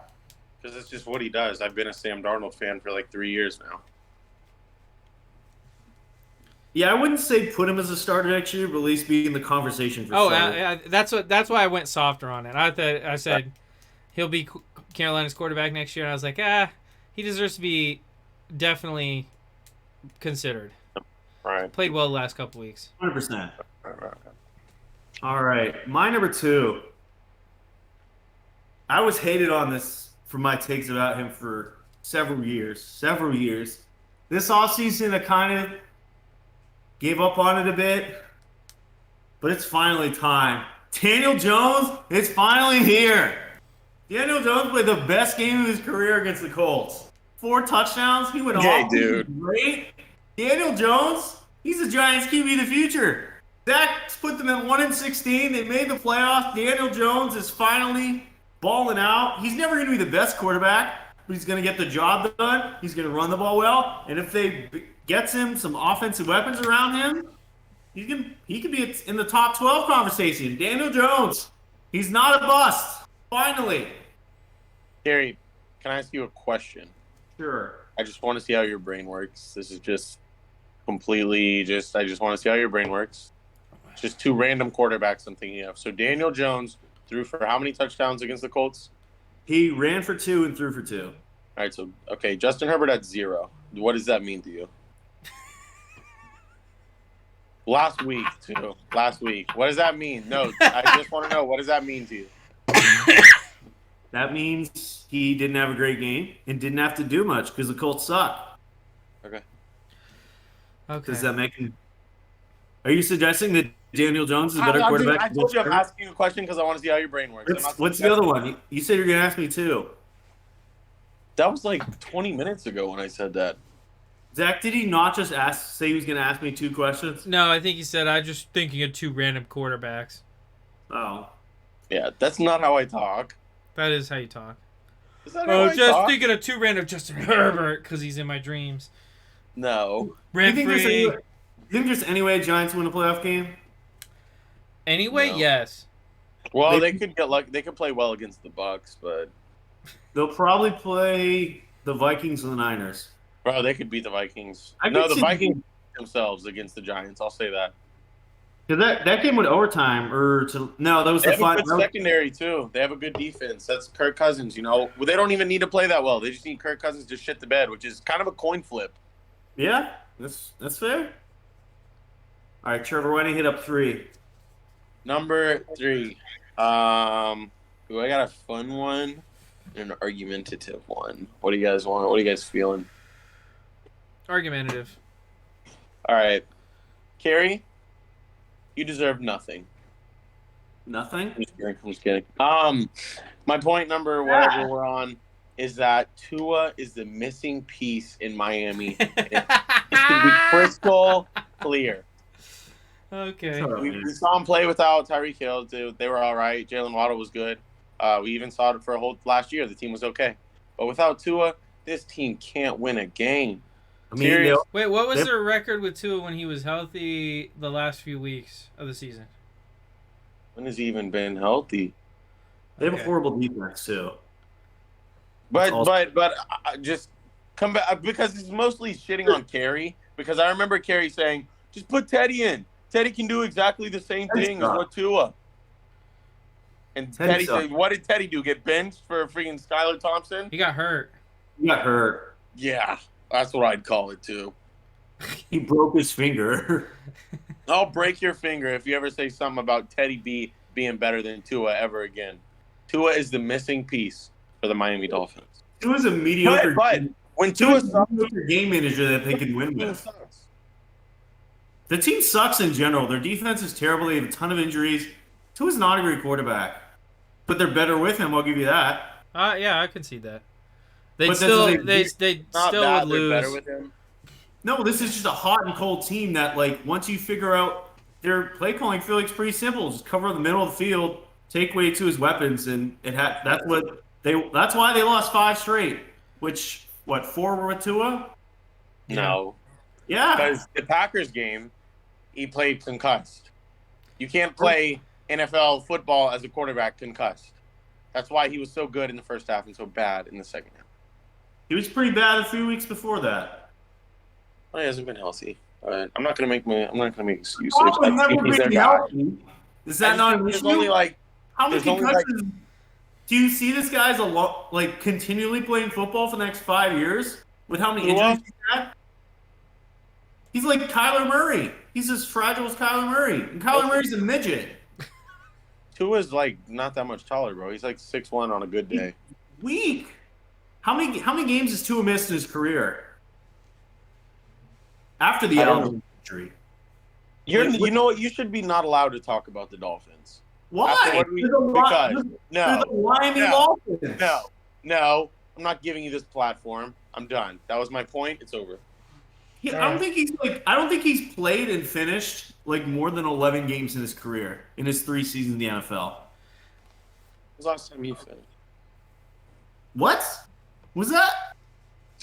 Because it's just what he does. I've been a Sam Darnold fan for like 3 years now. Yeah, I wouldn't say put him as a starter next year, but at least be in the conversation for starter. That's why I went softer on it. I said he'll be Carolina's quarterback next year, and I was like, he deserves to be definitely considered. Right. Played well the last couple weeks. 100%. All right, my number 2. I was hated on this for my takes about him for several years. This offseason, I kind of gave up on it a bit, but it's finally time. Daniel Jones, it's finally here. Daniel Jones played the best game of his career against the Colts. 4 touchdowns. He went off. Dude. Great. Daniel Jones, he's the Giants' QB of the future. That put them at 1-16. They made the playoffs. Daniel Jones is finally balling out. He's never going to be the best quarterback, but he's going to get the job done. He's going to run the ball well. And if they gets him some offensive weapons around him, he could be in the top 12 conversation. Daniel Jones, he's not a bust. Finally. Gary, can I ask you a question? Sure. I just want to see how your brain works. This is just completely I just want to see how your brain works. Just 2 random quarterbacks I'm thinking of. So Daniel Jones threw for how many touchdowns against the Colts? He ran for 2 and threw for 2. All right, so, okay, Justin Herbert at 0. What does that mean to you? Last week, too. Last week. What does that mean? No, I just want to know, what does that mean to you? That means he didn't have a great game and didn't have to do much because the Colts suck. Okay. Does that make him... Are you suggesting that Daniel Jones is a better quarterback? I told you I'm asking you a question because I want to see how your brain works. What's the other one? You said you're going to ask me 2. That was like 20 minutes ago when I said that. Zach, did he not just say he was going to ask me 2 questions? No, I think he said I'm just thinking of 2 random quarterbacks. Oh. Yeah, that's not how I talk. That is how you talk. Is that how I just talk? thinking of 2 random Justin Herbert because he's in my dreams. No. You think there's any way Giants win a playoff game? Anyway, No. yes. Well, they could get lucky. They could play well against the Bucks, but They'll probably play the Vikings and the Niners. bro, they could beat the Vikings. I No, could the see- Vikings themselves against the Giants. I'll say that. Because that game went overtime, that was They the have a final. good secondary too. They have a good defense. That's Kirk Cousins. You know, they don't even need to play that well. They just need Kirk Cousins to shit the bed, which is kind of a coin flip. Yeah, that's fair. All right, Trevor, why don't you hit up 3? Number 3. I got a fun one and an argumentative one. What do you guys want? What are you guys feeling? Argumentative. All right, Carrie, you deserve nothing. Nothing? I'm just kidding. My point number, whatever we're on, is that Tua is the missing piece in Miami. It should be crystal clear. Okay. We saw him play without Tyreek Hill. They were all right. Jalen Waddle was good. We even saw it for a whole last year. The team was okay. But without Tua, this team can't win a game. I mean, Wait, what was their record with Tua when he was healthy the last few weeks of the season? When has he even been healthy? they have a horrible defense, too. But just come back because it's mostly shitting on Carey. Because I remember Carey saying, "Just put Teddy in. Teddy can do exactly the same thing as what Tua." And Teddy Teddy sucked. said, "What did Teddy do? Get benched for freaking Skylar Thompson?" He got hurt. He got hurt. Yeah, that's what I'd call it too. He broke his finger. I'll break your finger if you ever say something about Teddy B being better than Tua ever again. Tua is the missing piece for the Miami Dolphins. Tua's a mediocre. But when Tua Tua's a sucks, mediocre game manager that they can win the team with. sucks. The team sucks in general. Their defense is terrible. They have a ton of injuries. Tua's not a great quarterback, but they're better with him. I'll give you that. Yeah, I can see that. They But still that's- they Not still bad, would they're lose. better with him. No, this is just a hot and cold team that, like, once you figure out their play calling, I feel like it's pretty simple. Just cover the middle of the field, take away Tua's weapons, and that's why they lost 5 straight. Which 4 were with Tua? No, Yeah. because the Packers game, he played concussed. You can't play NFL football as a quarterback concussed. That's why he was so good in the first half and so bad in the second half. He was pretty bad a few weeks before that. Well, he hasn't been healthy. I'm not gonna make excuses. He's I never think he's their been guy. healthy. Is I that just not think an there's issue? only like How many there's only, like- concussions? Do you see this guy's continually playing football for the next 5 years with how many Who injuries he's had? He's like Kyler Murray. He's as fragile as Kyler Murray, and Kyler Murray's a midget. Tua's like not that much taller, bro. He's like 6'1" on a good day. Weak. How many games has Tua missed in his career? After the I don't elbow injury. You know what? You should be not allowed to talk about the Dolphins. Why? After what we- because They're the Miami no, Dolphins. no, I'm not giving you this platform. I'm done. That was my point. It's over. I don't think he's played and finished like more than 11 games in his career in his 3 seasons in the NFL. When was the last time you finished? What was that?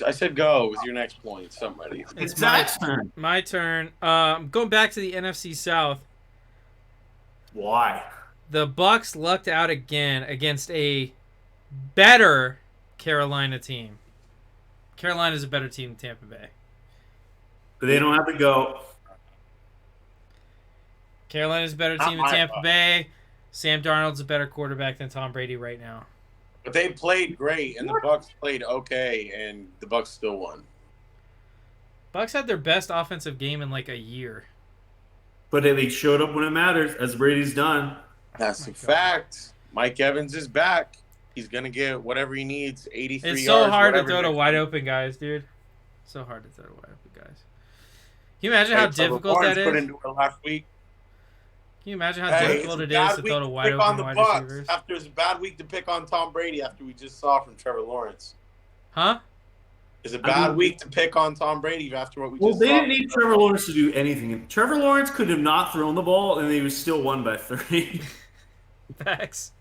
I said go with your next point. Somebody. It's Zach's turn. My turn. Going back to the NFC South. Why? The Bucks lucked out again against a better Carolina team. Carolina's a better team than Tampa Bay. But they don't have to go. Carolina's a better team than Tampa Bay. Sam Darnold's a better quarterback than Tom Brady right now. But they played great, and the Bucks played okay, and the Bucks still won. Bucks had their best offensive game in like a year. But they showed up when it matters, as Brady's done. That's a fact. Mike Evans is back. He's gonna get whatever he needs. 83 yards. It's so hard to whatever throw to next wide week. open guys, dude. So hard to throw to wide open guys. Can you imagine how Trevor difficult Lawrence that put is? into it last week. Can you imagine how Hey, difficult it's it a is bad to week throw to to wide pick on open the wide Bucks receivers? after it's a bad week to pick on Tom Brady after we just saw from Trevor Lawrence. Huh? It's a bad week to pick on Tom Brady after what we Well, just they saw. didn't need Trevor Lawrence to do anything. Trevor Lawrence could have not thrown the ball, and they was still won by 3. Facts.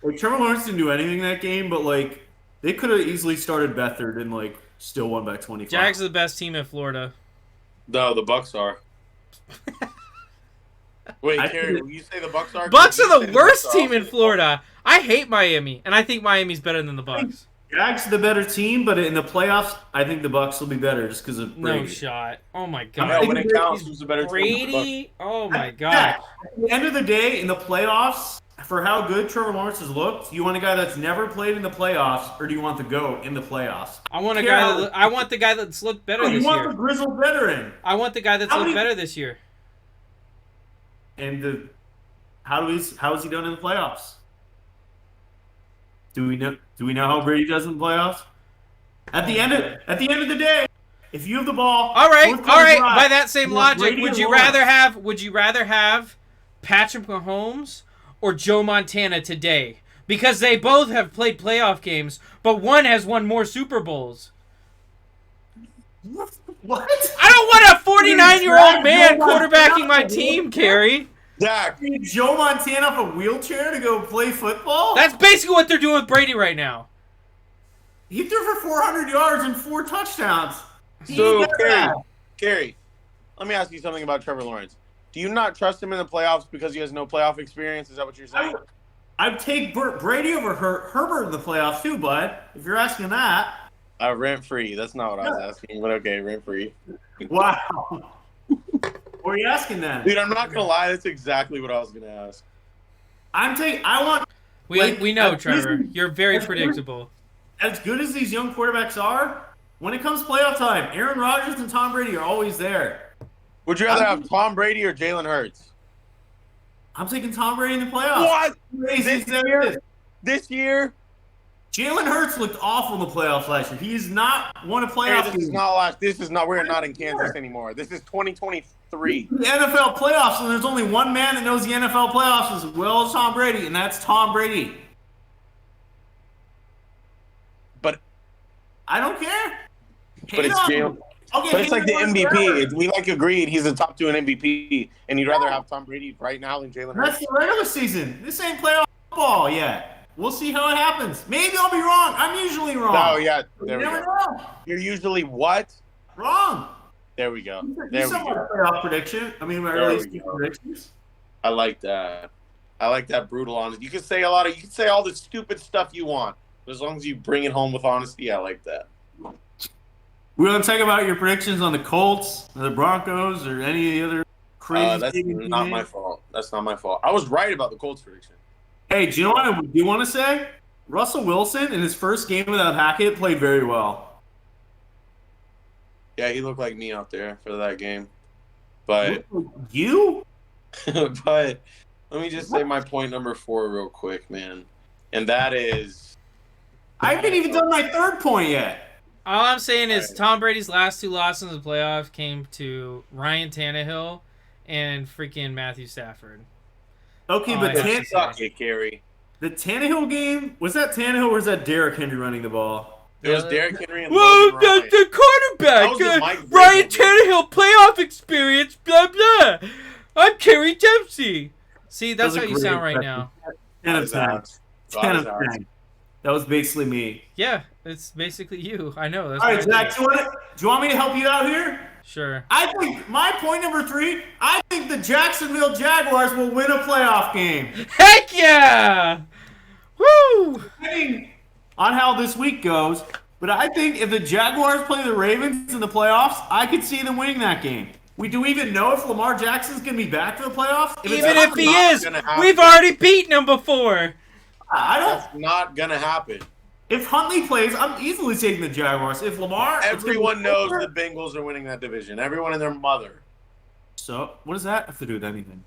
Like, Trevor Lawrence didn't do anything in that game, but like they could have easily started Beathard and like still won by 25. Jags are the best team in Florida. No, the Bucks are. Wait, I Kerry, think- will you say the Bucks are? Bucks You are say the worst Bucks are team in also- Florida. I hate Miami, and I think Miami's better than the Bucks. Jags are the better team, but in the playoffs, I think the Bucks will be better just because of Brady. No shot. Oh my I god. know, when it counts, who's the better team? Brady? Oh my god. Yeah, at the end of the day, in the playoffs, for how good Trevor Lawrence has looked, you want a guy that's never played in the playoffs, or do you want the GOAT in the playoffs? I want Carol- I want the guy that's looked better Oh, you this want year. the grizzled veteran. I want the guy that's How looked many- better this year. And how is he done in the playoffs? Do we know how Brady does in the playoffs? At the end of the day, if you have the ball, All right. fourth quarter drive, By that same you want logic, Brady would or you Lawrence? rather have Patrick Mahomes or Joe Montana today? Because they both have played playoff games, but one has won more Super Bowls. What? I don't want a 49-year-old man Joe Montana quarterbacking my off a team, wheelchair? Carrie. Dak, You need Joe Montana off a wheelchair to go play football? That's basically what they're doing with Brady right now. He threw for 400 yards and 4 touchdowns. He so did that. Carrie, let me ask you something about Trevor Lawrence. Do you not trust him in the playoffs because he has no playoff experience? Is that what you're saying? I'd take Brady over Herbert in the playoffs too, bud. If you're asking that. Rent free. That's not what I was asking, but okay, rent free. Wow. What are you asking then? Dude, I'm not gonna lie. That's exactly what I was gonna ask. I want. We know, as Trevor. good as- You're very as good- predictable. As good as these young quarterbacks are, when it comes playoff time, Aaron Rodgers and Tom Brady are always there. Would you rather have Tom Brady or Jalen Hurts? I'm taking Tom Brady in the playoffs. What? Crazy This as that year? is. This year? Jalen Hurts looked awful in the playoffs last year. He has not won a Hey, playoff this is game. not last. This is not. We're not in Kansas anymore. This is 2023. The NFL playoffs, and there's only one man that knows the NFL playoffs as well as Tom Brady, and that's Tom Brady. But I don't care. But it's Jalen. But it's like the MVP. We like agreed he's the top 2 in MVP, and you'd rather have Tom Brady right now than Jalen That's Hurts. the regular season. This ain't playoff football yet. We'll see how it happens. Maybe I'll be wrong. I'm usually wrong. Oh yeah, there You we never go. know. You're usually what? Wrong. There we go. You There we saw my go. playoff prediction. I mean, my There early we season go. predictions. I like that. I like that brutal honesty. You can say a lot of. You can say all the stupid stuff you want, but as long as you bring it home with honesty, I like that. We want to talk about your predictions on the Colts, or the Broncos, or any of the other crazy. That's things you not made? my fault. That's not my fault. I was right about the Colts prediction. Hey, do you know what I do want to say? Russell Wilson in his first game without Hackett played very well. Yeah, he looked like me out there for that game. But You? but let me just say my point number 4 real quick, man. And that is I haven't even done my third point yet. All I'm saying is Right. Tom Brady's last 2 losses in the playoffs came to Ryan Tannehill and freaking Matthew Stafford. Okay, Oh, but I have to suck it, Carey. the Tannehill game, was that Tannehill or was that Derrick Henry running the ball? It was Derrick Henry and Well, Logan Ryan. the quarterback, That was the Mike Ryan Vrabel game. Tannehill playoff experience, blah blah. I'm Kerry Dempsey. See, that's That how was you a sound great right now. 10 of His 10. ass. 10 of Got his ass. 10. That was basically me. Yeah, it's basically you. I know. That's All right, what I Zach, did. do you want me to help you out here? Sure. I think my point number 3, I think the Jacksonville Jaguars will win a playoff game. Heck yeah! Woo! Depending on how this week goes, but I think if the Jaguars play the Ravens in the playoffs, I could see them winning that game. We do even know if Lamar Jackson's going to be back for the playoffs? Even if he not is, gonna happen. we've already beaten him before. I don't. That's not gonna happen. If Huntley plays, I'm easily taking the Jaguars. If Lamar, Everyone knows the Bengals are winning that division. Everyone and their mother. So what does that have to do with anything?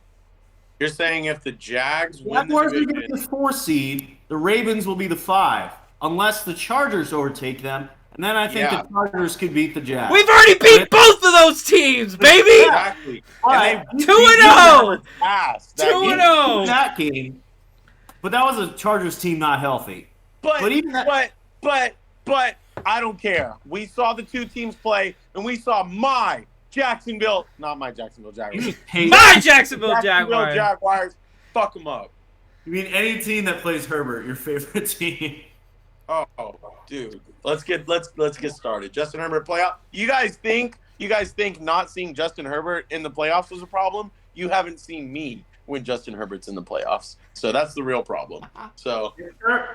You're saying if the Jags win the Jaguars will get division, the 4 seed. The Ravens will be the 5, unless the Chargers overtake them, and then I think Yeah. the Chargers could beat the Jags. We've already beat both of those teams, baby. exactly. And they 2-0. passed that 2-0. game. that game. But that was a Chargers team not healthy. But But even that- but I don't care. We saw the 2 teams play, and we saw my Jacksonville, not my Jacksonville You Jaguars. just hate. My Jacksonville Jaguars. Jaguars. Fuck them up. You mean any team that plays Herbert, your favorite team? Oh, dude. Let's get started. Justin Herbert playoff. You guys think not seeing Justin Herbert in the playoffs was a problem? You haven't seen me when Justin Herbert's in the playoffs. So that's the real problem. So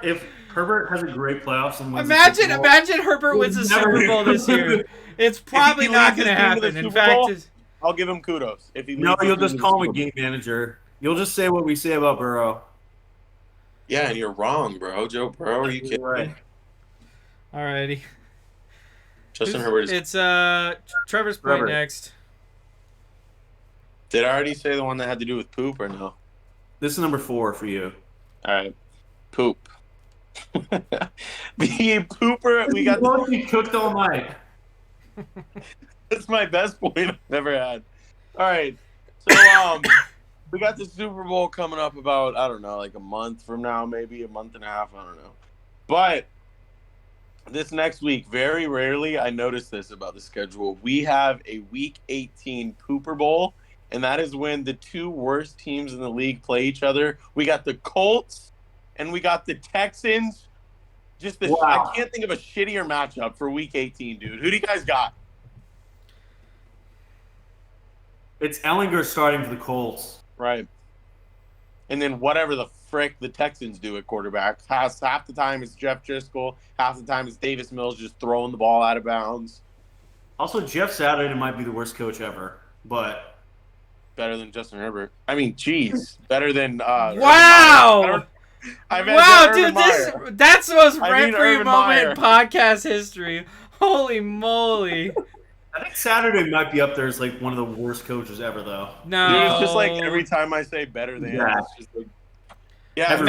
If Herbert has a great playoffs and wins the Super Bowl, Imagine Herbert wins the Never- Super Bowl this year. It's probably he not leads going to his team to the happen. In Super fact, Bowl, it's- I'll give him kudos. If he no, leads his you'll team just to the call him Super a Bowl. game manager. You'll just say what we say about Burrow. Yeah, and you're wrong, bro. Joe Burrow, are you kidding Right. me? alrighty. Justin Herbert is. It's Trevor's point Trevor. next. Did I already say the one that had to do with poop or no? This is number 4 for you. All right, poop. The pooper we got. Well, you cooked all night. That's my best point I've ever had. All right, so we got the Super Bowl coming up about I don't know, like a month from now, maybe a month and a half. I don't know, but this next week, very rarely I notice this about the schedule. We have a Week 18 Pooper Bowl, and that is when the 2 worst teams in the league play each other. We got the Colts and we got the Texans. Just the Wow. I can't think of a shittier matchup for Week 18, dude. Who do you guys got? It's Ellinger starting for the Colts. Right. And then whatever the frick the Texans do at quarterback. Half the time it's Jeff Driscoll. Half the time it's Davis Mills just throwing the ball out of bounds. Also, Jeff Saturday might be the worst coach ever, but Better than Justin Herbert. I mean, geez, better than Wow! Wow, dude, that's the most rent-free Urban moment in Meyer. podcast history. Holy moly. I think Saturday might be up there as like one of the worst coaches ever, though. No. Dude, it's just like every time I say better than, it's just like, yeah. You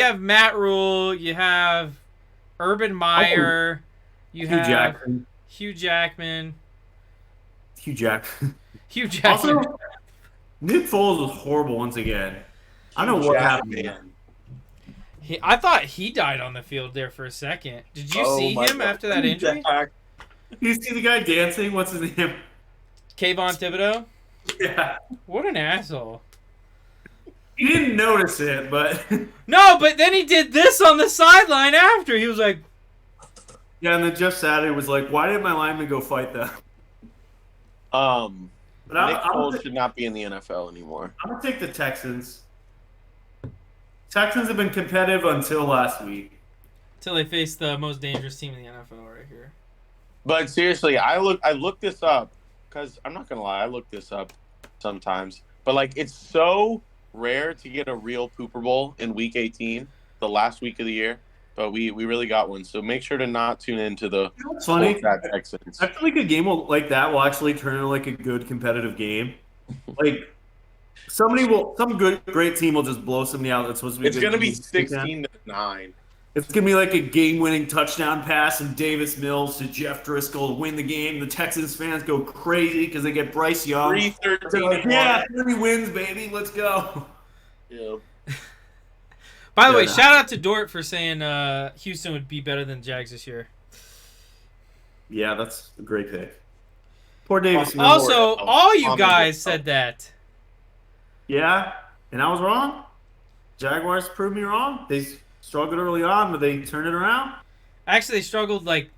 have Matt Rule, you have Urban Meyer, you have Jackman. Hugh Jackman. Hugh Jackman. Hugh Jackman. Also, Nick Foles was horrible once again. I don't know what happened. I thought he died on the field there for a second. Did you see him after that injury? You see the guy dancing? What's his name? Kayvon Thibodeau? Yeah. What an asshole. He didn't notice it, but... No, but then he did this on the sideline after. He was like... Yeah, and then Jeff Saturday was like, why didn't my lineman go fight them? Nick Foles should not be in the NFL anymore. I'm going to take the Texans. Texans have been competitive until last week. Until they face the most dangerous team in the NFL right here. But seriously, I looked this up because I'm not gonna lie, I look this up sometimes. But like, it's so rare to get a real Pooper Bowl in Week 18, the last week of the year. But we really got one, so make sure to not tune into the funny Texans. I feel like a game like that will actually turn into like a good competitive game. Like some great team will just blow somebody out. That's supposed to be. It's gonna be 16-9. It's going to be like a game-winning touchdown pass from Davis Mills to Jeff Driscoll to win the game. The Texans fans go crazy because they get Bryce Young. 3-13. Yeah, 30 wins, baby. Let's go. Yeah. By the way, shout out to Dort for saying Houston would be better than Jags this year. Yeah, that's a great pick. Poor Davis Mills. Also, all you guys said that. Yeah, and I was wrong. Jaguars proved me wrong. They struggled early on, but they turned it around. Actually, they struggled like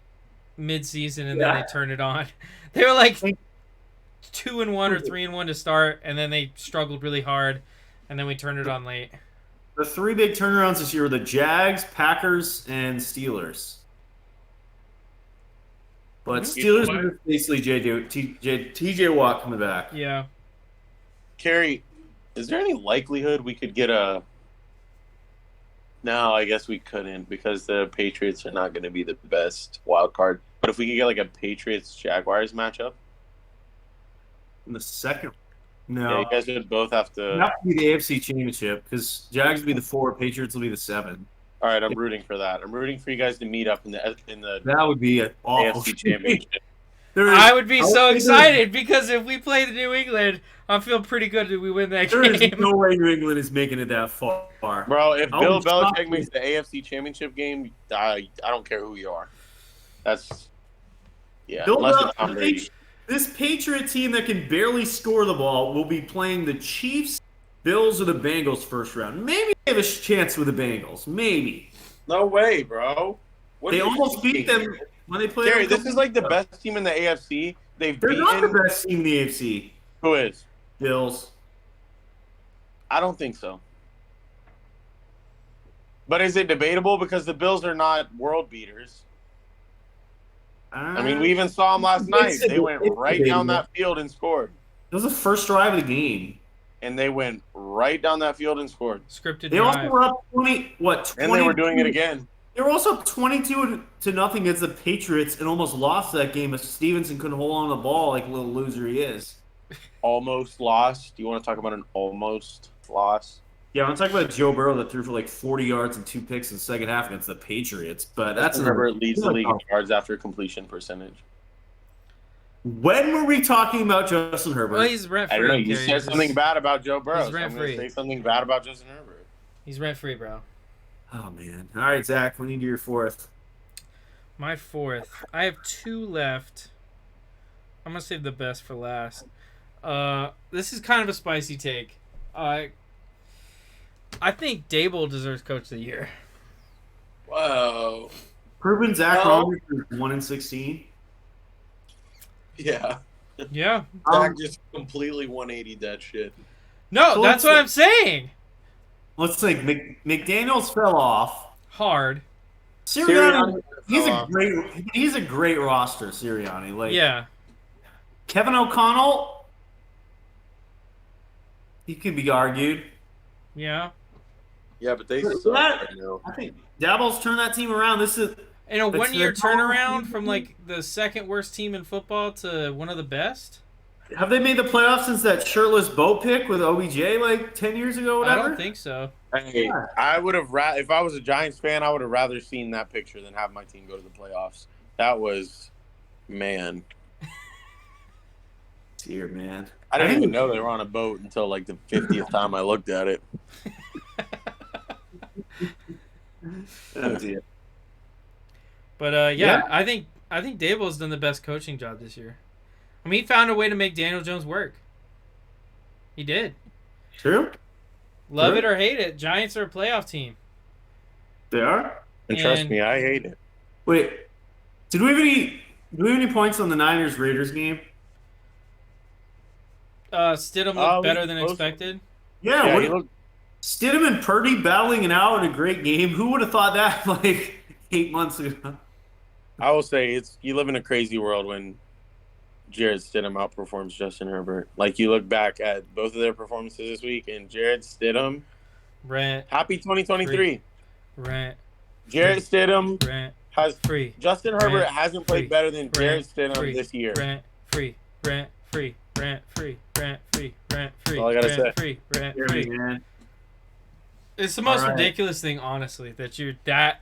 mid-season, and then they turned it on. They were like 2-1 or 3-1 to start, and then they struggled really hard, and then we turned it on late. The three big turnarounds this year were the Jags, Packers, and Steelers. But Steelers are basically TJ Watt coming back. Yeah. Kerry, is there any likelihood we could get a... No, I guess we couldn't because the Patriots are not going to be the best wild card. But if we could get like a Patriots-Jaguars matchup? In the second? No. Yeah, you guys would both have to... It would have to be the AFC Championship because Jags will be the 4, Patriots will be the 7. All right, I'm rooting for that. I'm rooting for you guys to meet up in the that would be an awful AFC Championship. I would be so excited because if we play the New England, I feel pretty good that we win that game. There is no way New England is making it that far. Bro, if Bill Belichick makes the AFC Championship game, I don't care who you are. That's... Yeah, this Patriot team that can barely score the ball will be playing the Chiefs, Bills, or the Bengals first round. Maybe they have a chance with the Bengals. Maybe. No way, bro. They almost beat them when they played. Gary, this is like the best team in the AFC. They're not the best team in the AFC. Who is? Bills. I don't think so. But is it debatable because the Bills are not world beaters? I mean, we even saw them last night. They went right down that field and scored. It was the first drive of the game. And they went right down that field and scored. Scripted They drive. also were up 20. And they were doing it again. They were also up 22-0 against the Patriots and almost lost that game if Stevenson couldn't hold on to the ball like a little loser he is. Almost lost. Do you want to talk about an almost loss? Yeah, I'm talking about Joe Burrow that threw for like 40 yards and 2 picks in the second half against the Patriots. But that's Herbert leads the league in yards after completion percentage. When were we talking about Justin Herbert? Well, he's rent-free. I don't know. You said something bad about Joe Burrow. He's rent-free. So I'm going to say something bad about Justin Herbert. He's rent-free, bro. Oh, man. All right, Zach, we need your 4th. My 4th. I have 2 left. I'm going to save the best for last. This is kind of a spicy take. I think Dable deserves Coach of the Year. Whoa. Proven Zach Rogers is 1-16. Yeah. Yeah. Zach just completely 180 that shit. No, So that's what I'm saying. Let's think. McDaniels fell off. Hard. Sirianni, he's a great roster, Sirianni. Like, Yeah. Kevin O'Connell, He could be argued. Yeah. Yeah, but they But suck that- right now. I think Daboll's turned that team around. This is In a It's 1-year the- turnaround from like the second worst team in football to one of the best. have they made the playoffs since that shirtless boat pick with OBJ like 10 years ago? Or I whatever. don't think so. Hey, Yeah. I would have if I was a Giants fan, I would have rather seen that picture than have my team go to the playoffs. That was, man. Dear man. I didn't even know they were on a boat until like the 50th time I looked at it. Oh, dear. But yeah, Yeah. I think Daboll's done the best coaching job this year. I mean, he found a way to make Daniel Jones work. He did. True. Love Sure. it or hate it, Giants are a playoff team. They are. And trust And- me, I hate it. Wait, do we have any points on the Niners Raiders game? Stidham looked better than close. expected. Yeah, Yeah, what, he looked. Stidham and Purdy battling it out in a great game. Who would have thought that like 8 months ago? I will say you live in a crazy world when Jared Stidham outperforms Justin Herbert. Like you look back at both of their performances this week, and Jared Stidham, Rent, happy 2023. rent, Jared Stidham rent, has free, Justin Herbert Rent, hasn't free, played better than Jared Stidham free, this year. rent, free, rent, free, rent, free, rent, free, rent, free, That's all I gotta rent, say. free, rent, Hear free. me, man. It's the most All right. ridiculous thing, honestly, that you're that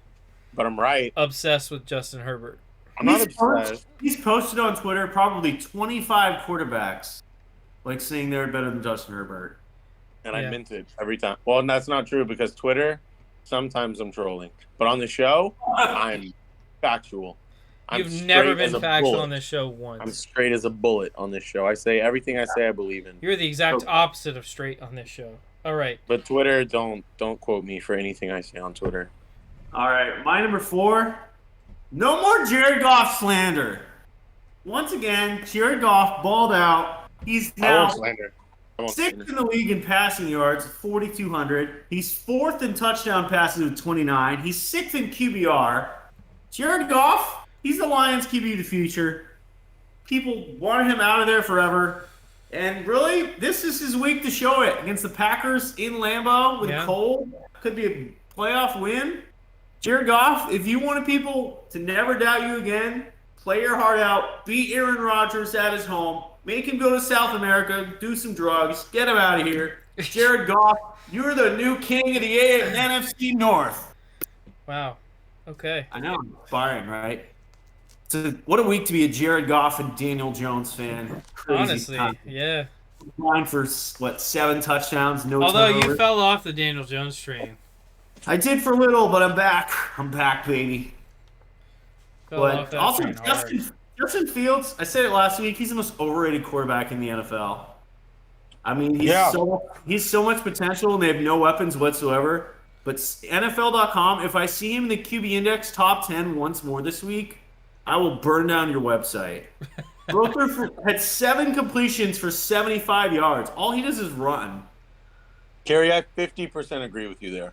But I'm right. obsessed with Justin Herbert. I'm not He's obsessed. He's posted on Twitter probably 25 quarterbacks, like saying they're better than Justin Herbert. And Yeah. I meant it every time. Well, and that's not true because Twitter, sometimes I'm trolling. But on the show, I'm factual. I'm You've never straight as been a factual bullet. on this show I'm once. straight as a bullet on this show. I say everything I say I believe in. You're the exact Okay. opposite of straight on this show. All right. But Twitter, don't quote me for anything I say on Twitter. All right, my number 4. No more Jared Goff slander. Once again, Jared Goff balled out. He's I now won't slander. I won't slander. 6th in the league in passing yards, 4,200. He's 4th in touchdown passes with 29. He's 6th in QBR. Jared Goff, he's the Lions QB of the future. People wanted him out of there forever. And really, this is his week to show it against the Packers in Lambeau with Yeah. a cold. Could be a playoff win. Jared Goff, if you wanted people to never doubt you again, play your heart out, beat Aaron Rodgers at his home, make him go to South America, do some drugs, get him out of here. Jared Goff, you're the new king of the NFC North. Wow. Okay. I know, inspiring, right? So, what a week to be a Jared Goff and Daniel Jones fan. Crazy Honestly, time. yeah. Line for, 7 touchdowns, no Although turnovers. you fell off the Daniel Jones train. I did for a little, but I'm back. I'm back, baby. Fell off But that also, train hard. Justin Fields, I said it last week, he's the most overrated quarterback in the NFL. I mean, he's Yeah. so much potential, and they have no weapons whatsoever. But NFL.com, if I see him in the QB Index top 10 once more this week, I will burn down your website. Broker had 7 completions for 75 yards. All he does is run. Kerry, I 50% agree with you there.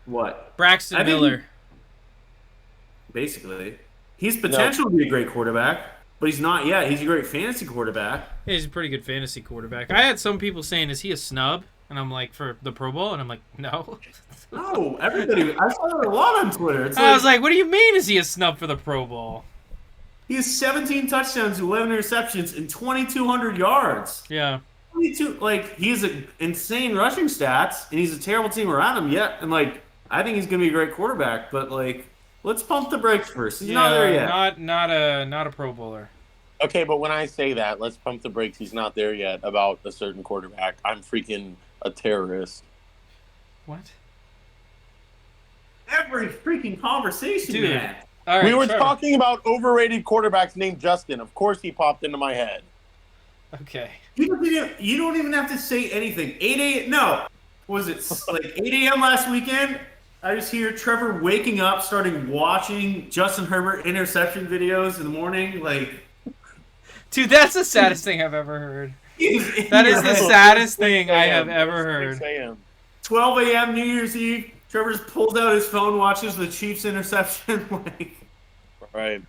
What? Braxton I think- Miller. Basically. He's potential to be a great quarterback, but he's not yet. He's a great fantasy quarterback. He's a pretty good fantasy quarterback. I had some people saying, "Is he a snub?" And I'm like, "For the Pro Bowl," and I'm like, "No." No, everybody. I saw that a lot on Twitter. It's I was like, "What do you mean? Is he a snub for the Pro Bowl?" he has 17 touchdowns, 11 interceptions, and 2,200 yards. Yeah. 22, like, he's an insane rushing stats, and he's a terrible team around him yet. And, like, I think he's going to be a great quarterback, but, like, let's pump the brakes first. He's not there yet. Not a Pro Bowler. Okay, but when I say that, let's pump the brakes. He's not there yet about a certain quarterback. I'm freaking a terrorist. What? Every freaking conversation, Dude. man. All right. We were Trevor. talking about overrated quarterbacks named Justin. Of course he popped into my head. Okay. You don't even have to say anything. 8 a.m. No. Was it like 8 a.m. last weekend? I just hear Trevor waking up, starting watching Justin Herbert interception videos in the morning. Like, Dude, that's the saddest thing I've ever heard. he's That is the Yeah. saddest thing 6 I a.m. have ever heard. 6 a.m. 12 a.m. New Year's Eve. Trevor's pulls out his phone, watches the Chiefs interception. Like, Right.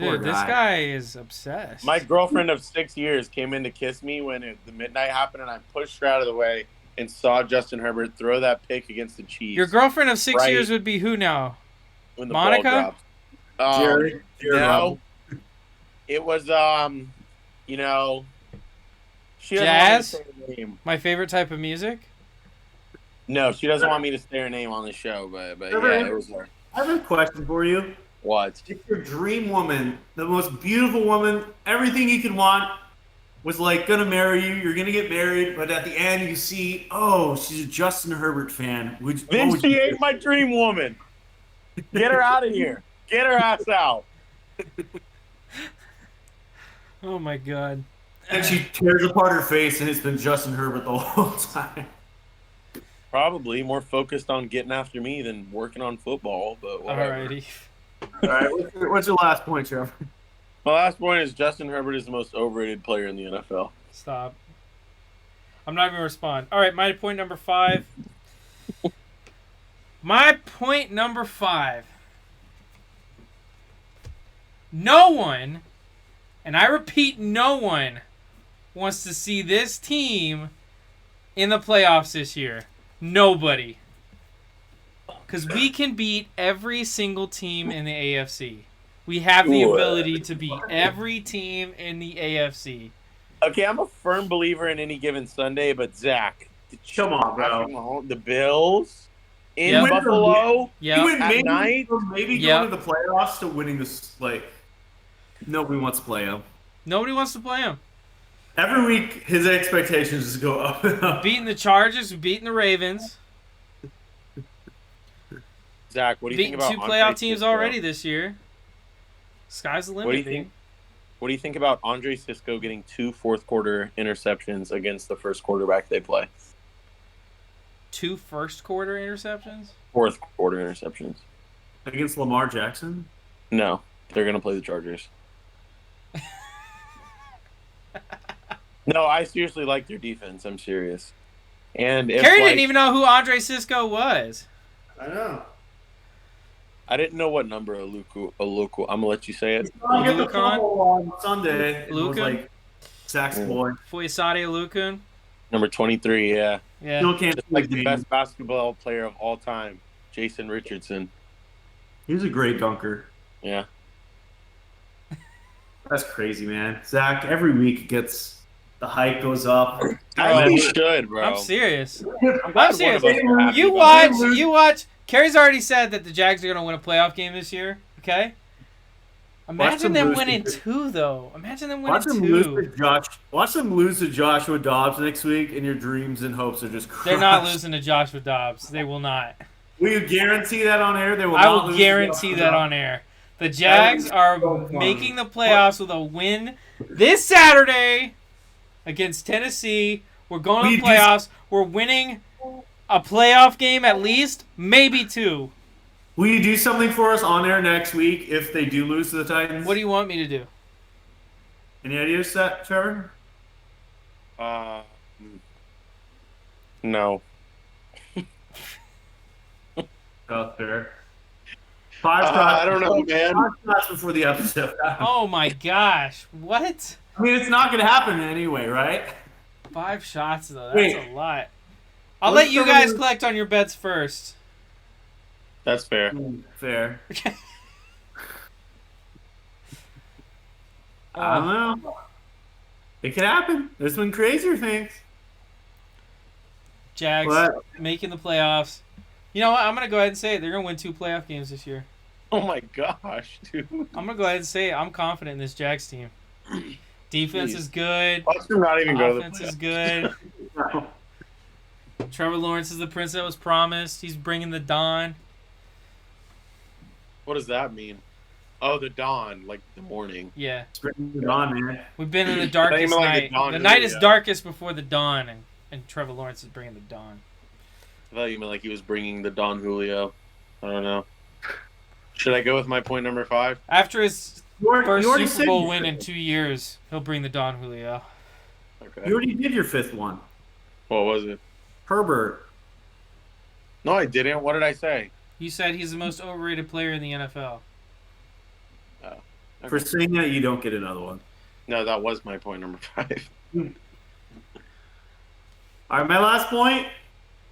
Poor Dude, this guy is obsessed. My girlfriend of 6 years came in to kiss me when the midnight happened, and I pushed her out of the way and saw Justin Herbert throw that pick against the Chiefs. Your girlfriend of 6 Right. years would be who now? When the Monica? ball dropped. Jared No, Robinson. it was you know, she doesn't Jazz? want me to say her name. My favorite type of music? No, she doesn't want me to say her name on the show, but yeah, it was her. I have a question for you. What? If your dream woman, the most beautiful woman, everything you could want, was like gonna marry you, you're gonna get married, but at the end you see, oh, she's a Justin Herbert fan. Then she ain't my dream woman. Get her out of here. Get her ass out. Oh my god. And she tears apart her face, and it's been Justin Herbert the whole time. Probably more focused on getting after me than working on football, but whatever. Alrighty. All right, what's your last point, Trevor? My last point is Justin Herbert is the most overrated player in the NFL. Stop. I'm not even gonna respond. Alright, my point number 5. My point number 5. No one, and I repeat, no one wants to see this team in the playoffs this year. Nobody. Because we can beat every single team in the AFC. We have the ability to beat every team in the AFC. Okay, I'm a firm believer in any given Sunday, but Zach, Come on, bro. the Bills in Yep. Buffalo Yeah. You went at maybe, night. maybe Yep. going to the playoffs to winning this. Like, nobody wants to play him. Nobody wants to play him. Every week, his expectations just go up and up. Beating the Chargers, beating the Ravens. Zach, what do you think Beating about two playoff Andre teams Cisco? already this year. Sky's the limit. What do you think? What do you think about Andre Cisco getting 2 fourth-quarter interceptions against the first quarterback they play? 2 first-quarter interceptions? Fourth-quarter interceptions. Against Lamar Jackson? No, they're going to play the Chargers. No, I seriously like their defense. I'm serious. And if, Kerry didn't even know who Andre Cisco was. I know. I didn't know what number Aluku. I'm gonna let you say it. I get the Lucan? call on Sunday. It was Lucan? like Zach's boy. Foyesade Alukun. Number 23. Yeah, Yeah. Still can't just see like his the name. best basketball player of all time, Jason Richardson. He was a great dunker. Yeah. That's crazy, man. Zach, every week gets the hype goes up. I think he should, bro. I'm serious. I'm glad I'm serious. one of us are happy You about watch. You watch. Kerry's already said that the Jags are going to win a playoff game this year. Okay? Imagine them lose winning to- 2, though. Imagine them Watch winning them lose to 2. Josh. Watch them lose to Joshua Dobbs next week, and your dreams and hopes are just crushed. They're not losing to Joshua Dobbs. They will not. Will you guarantee that on air? They will. I not will lose guarantee to that Joshua on air. The Jags is are so funny. making the playoffs with a win this Saturday against Tennessee. We're going to We the just- playoffs. We're winning a playoff game at least, maybe 2. Will you do something for us on air next week if they do lose to the Titans? What do you want me to do? Any ideas, Trevor? No. Oh, fair. 5 shots. I don't know, man. 5 shots before the episode. Oh my gosh. What? I mean, it's not going to happen anyway, right? 5 shots, though. That's Wait. a lot. I'll What's let you Trevor guys doing? collect on your bets first. That's fair. Fair. I don't know. It could happen. There's been crazier things. Jags But making the playoffs. You know what? I'm going to go ahead and say it. They're going to win 2 playoff games this year. Oh my gosh, dude. I'm going to go ahead and say it. I'm confident in this Jags team. Defense Jeez. is good. Watch them not even go to the Offense is playoffs. good. Trevor Lawrence is the prince that was promised. He's bringing the dawn. What does that mean? Oh, the dawn, like the morning. Yeah. bring it on, man. We've been in the darkest even like the night. dawn The is night really, is yeah. darkest before the dawn, and Trevor Lawrence is bringing the dawn. I thought you meant like he was bringing the Don Julio. I don't know. Should I go with my point number 5? After his You first already Super said Bowl your win in fifth. 2 years, he'll bring the Don Julio. Okay. You already did your 5th one. What was it? Herbert. No, I didn't. What did I say? You said he's the most overrated player in the NFL. For saying that, you don't get another one. No, that was my point number 5. All right, my last point.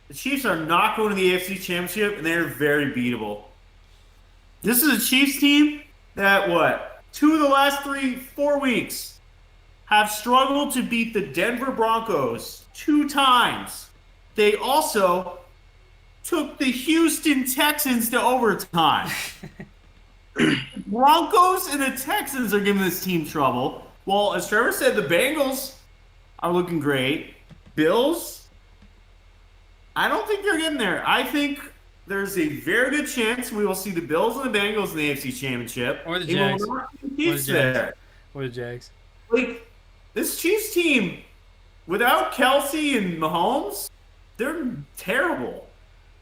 The Chiefs are not going to the AFC Championship, and they're very beatable. This is a Chiefs team that, 2 of the last 4 weeks have struggled to beat the Denver Broncos 2 times. They also took the Houston Texans to overtime. Broncos and the Texans are giving this team trouble. Well, as Trevor said, the Bengals are looking great. Bills, I don't think they're getting there. I think there's a very good chance we will see the Bills and the Bengals in the AFC Championship. Or the Jags. Or the Jags. Like, this Chiefs team, without Kelsey and Mahomes, they're terrible.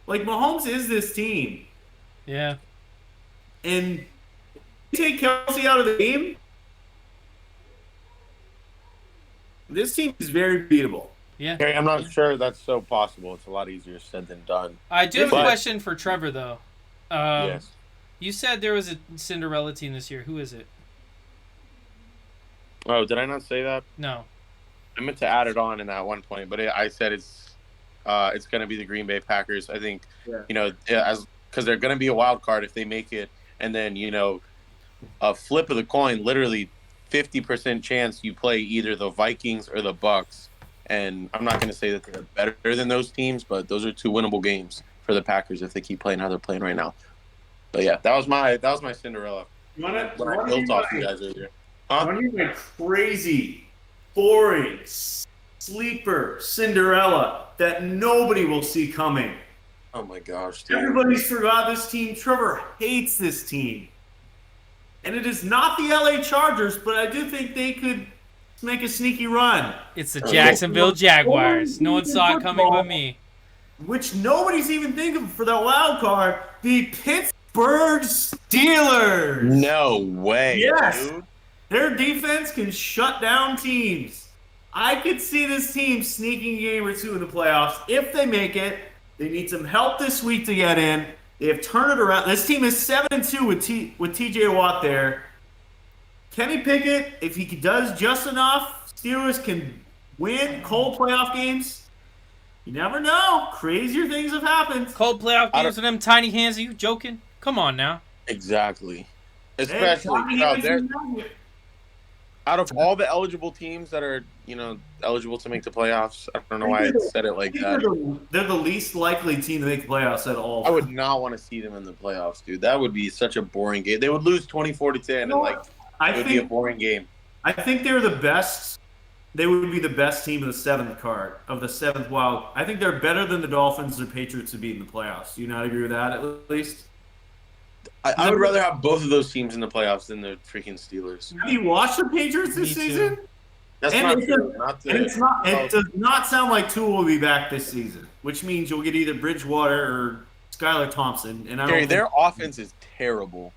Like, Mahomes is this team. Yeah. And you take Kelsey out of the game, this team is very beatable. Yeah. I'm not sure that's so possible. It's a lot easier said than done. I do have a question for Trevor, though. Yes. You said there was a Cinderella team this year. Who is it? Oh, did I not say that? No. I meant to add it on in that one point, but I said it's going to be the Green Bay Packers. I think, because they're going to be a wild card if they make it, and then, a flip of the coin, literally 50% chance you play either the Vikings or the Bucks. And I'm not going to say that they're better than those teams, but those are 2 winnable games for the Packers if they keep playing how they're playing right now. But yeah, that was my Cinderella. When I built off you guys earlier. One of my crazy, boring, sleeper Cinderella that nobody will see coming. Oh my gosh, dude. Everybody's forgot this team. Trevor hates this team. And it is not the LA Chargers, but I do think they could make a sneaky run. It's the Jacksonville Jaguars. No one saw it coming but me. Which nobody's even thinking for that wild card. The Pittsburgh Steelers. No way, yes. dude. Their defense can shut down teams. I could see this team sneaking a game or 2 in the playoffs. If they make it, they need some help this week to get in. They have turned it around. This team is 7-2 with TJ Watt there. Kenny Pickett, if he does just enough, Steelers can win cold playoff games. You never know. Crazier things have happened. Cold playoff games with them tiny hands. Are you joking? Come on now. Exactly. Especially, out of all the eligible teams that are, eligible to make the playoffs, I don't know why I said it like that. They're the least likely team to make the playoffs at all. I would not want to see them in the playoffs, dude. That would be such a boring game. They would lose 24-10, and it would be a boring game. I think they're the best. They would be the best team of the 7th card, of the 7th wild. I think they're better than the Dolphins or Patriots to be in the playoffs. Do you not agree with that, at least? I would rather have both of those teams in the playoffs than the freaking Steelers. Have you watched the Patriots this season? That's not true. It does not sound like Tua will be back this season, which means you'll get either Bridgewater or Skylar Thompson. And their offense is terrible.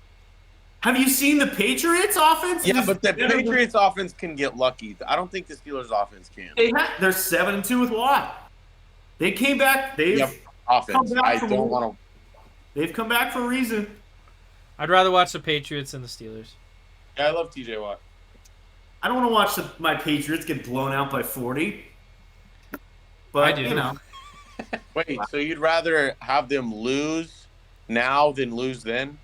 Have you seen the Patriots' offense? Yeah, but the Patriots' offense can get lucky. I don't think the Steelers' offense can. They're 7-2 with Watt. They came back. Offense. They've come back for a reason. I'd rather watch the Patriots than the Steelers. Yeah, I love TJ Watt. I don't want to watch my Patriots get blown out by 40. But, I do. Wait, so you'd rather have them lose now than lose then?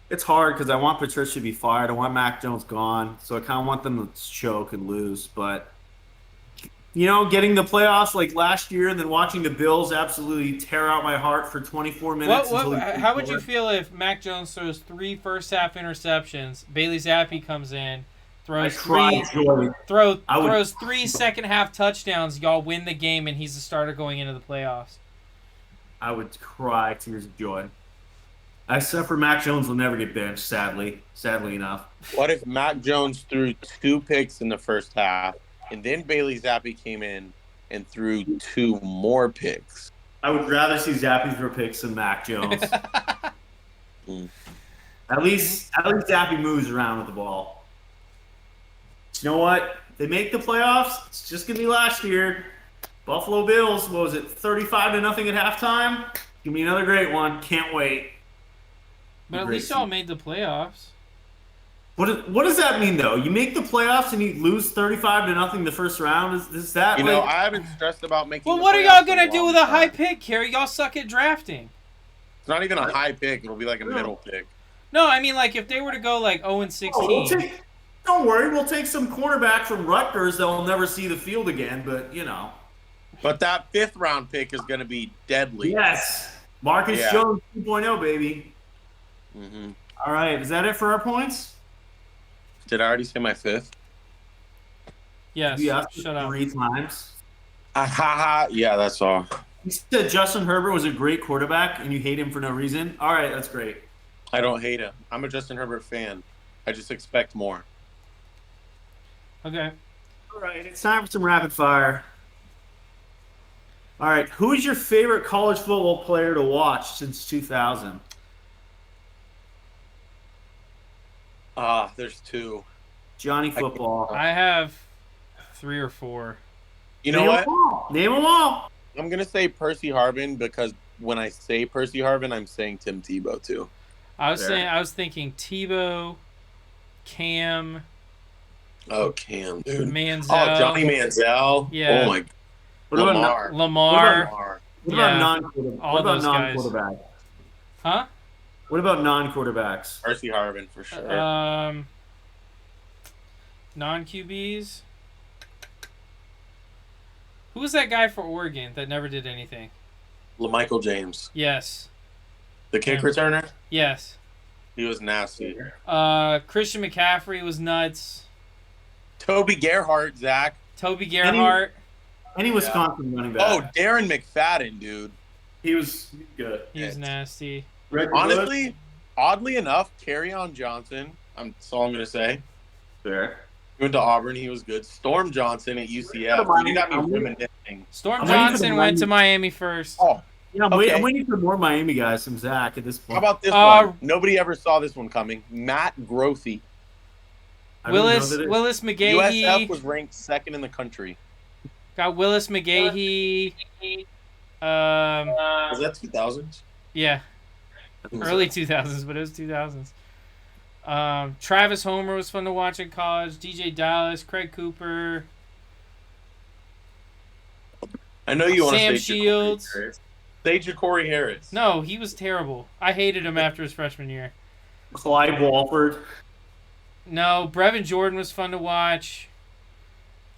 It's hard because I want Patricia to be fired. I want Mac Jones gone. So I kind of want them to choke and lose. But, getting the playoffs like last year and then watching the Bills absolutely tear out my heart for 24 minutes. How would you feel if Mac Jones throws 3 first-half interceptions, Bailey Zappi comes in, throws 3 second-half touchdowns, y'all win the game, and he's the starter going into the playoffs? I would cry tears of joy. Except for Mac Jones will never get benched, sadly enough. What if Mac Jones threw 2 picks in the first half, and then Bailey Zappi came in and threw 2 more picks? I would rather see Zappi throw picks than Mac Jones. At least Zappi moves around with the ball. You know what? They make the playoffs. It's just going to be last year. Buffalo Bills, what was it, 35-0 at halftime? Give me another great one. Can't wait. But at least y'all made the playoffs. What does that mean though? You make the playoffs and you lose 35-0 the first round. Is that I haven't stressed about making. Well, the what are playoffs y'all in gonna do long with a high time. pick, Kerry? Y'all suck at drafting. It's not even a high pick. It'll be like a middle pick. No, I mean like if they were to go like 0-16. Don't worry, we'll take some cornerback from Rutgers that will never see the field again. But But that 5th round pick is going to be deadly. Yes, Marcus Jones 2.0, baby. Mm-hmm. All right, is that it for our points? Did I already say my 5th? Yes. Shut up. 3 times. Yeah, that's all. You said Justin Herbert was a great quarterback, and you hate him for no reason. All right, that's great. I don't hate him. I'm a Justin Herbert fan. I just expect more. Okay. All right, it's time for some rapid fire. All right, who is your favorite college football player to watch since 2000? There's 2. Johnny Football. I have 3 or 4. You know what? Name them all. I'm going to say Percy Harvin because when I say Percy Harvin, I'm saying Tim Tebow too. I was thinking Tebow, Cam. Oh, Cam, dude. Manziel. Oh, Johnny Manziel. Yeah. Oh, my God. What about Lamar. What about non-quarterbacks? Huh? What about non-quarterbacks? Percy Harvin for sure. Non-QBs. Who was that guy for Oregon that never did anything? LaMichael James. Yes. The kick returner? Yes. He was nasty. Christian McCaffrey was nuts. Toby Gerhart, Zach. Toby Gerhart. Any Wisconsin running back. Oh, Darren McFadden, dude. He was good. He was nasty. Honestly, oddly enough, Kerryon Johnson, that's all I'm going to say. Fair. He went to Auburn. He was good. Storm Johnson at UCF. You got me reminiscing. Storm Johnson went to Miami first. Oh, yeah, I'm waiting for more Miami guys from Zach at this point. how about this one? Nobody ever saw this one coming. Matt Grothy. Willis McGahee. USF was ranked 2nd in the country. Got Willis McGahee. Was that 2000s? Yeah. Early 2000s, but it was 2000s. Travis Homer was fun to watch in college. DJ Dallas, Craig Cooper. I know you want to Sam say Shields. Say Ja'Cory Harris. No, he was terrible. I hated him after his freshman year. Clyde Walford. No, Brevin Jordan was fun to watch.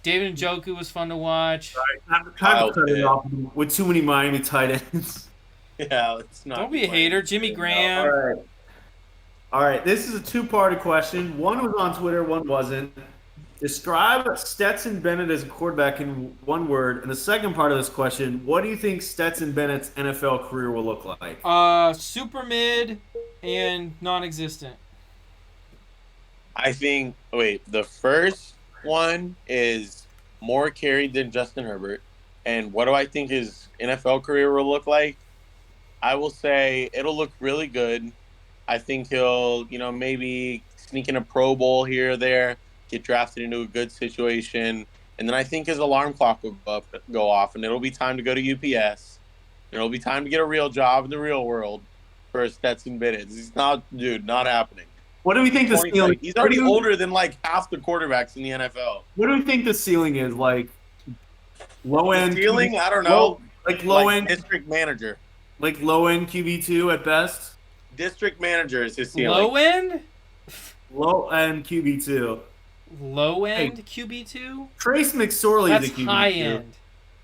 David Njoku was fun to watch. Time to cut it off with too many Miami tight ends. Yeah, it's not. Don't be a hater. Jimmy Graham. All right. This is a 2-parted question. One was on Twitter, one wasn't. Describe Stetson Bennett as a quarterback in one word. And the second part of this question, what do you think Stetson Bennett's NFL career will look like? Super mid and non-existent. I think, the first one is more carried than Justin Herbert. And what do I think his NFL career will look like? I will say it'll look really good. I think he'll, maybe sneak in a Pro Bowl here or there, get drafted into a good situation. And then I think his alarm clock will go off, and it'll be time to go to UPS. It'll be time to get a real job in the real world for Stetson Bennett. He's not happening. What do we think the ceiling? He's already older than like half the quarterbacks in the NFL. What do we think the ceiling is? Like low end ceiling? I don't know. Low end district manager. Like low end QB2 at best. District manager is his ceiling. Low end? Low end QB2. Low end QB2? Trace McSorley That's is a QB2. high end.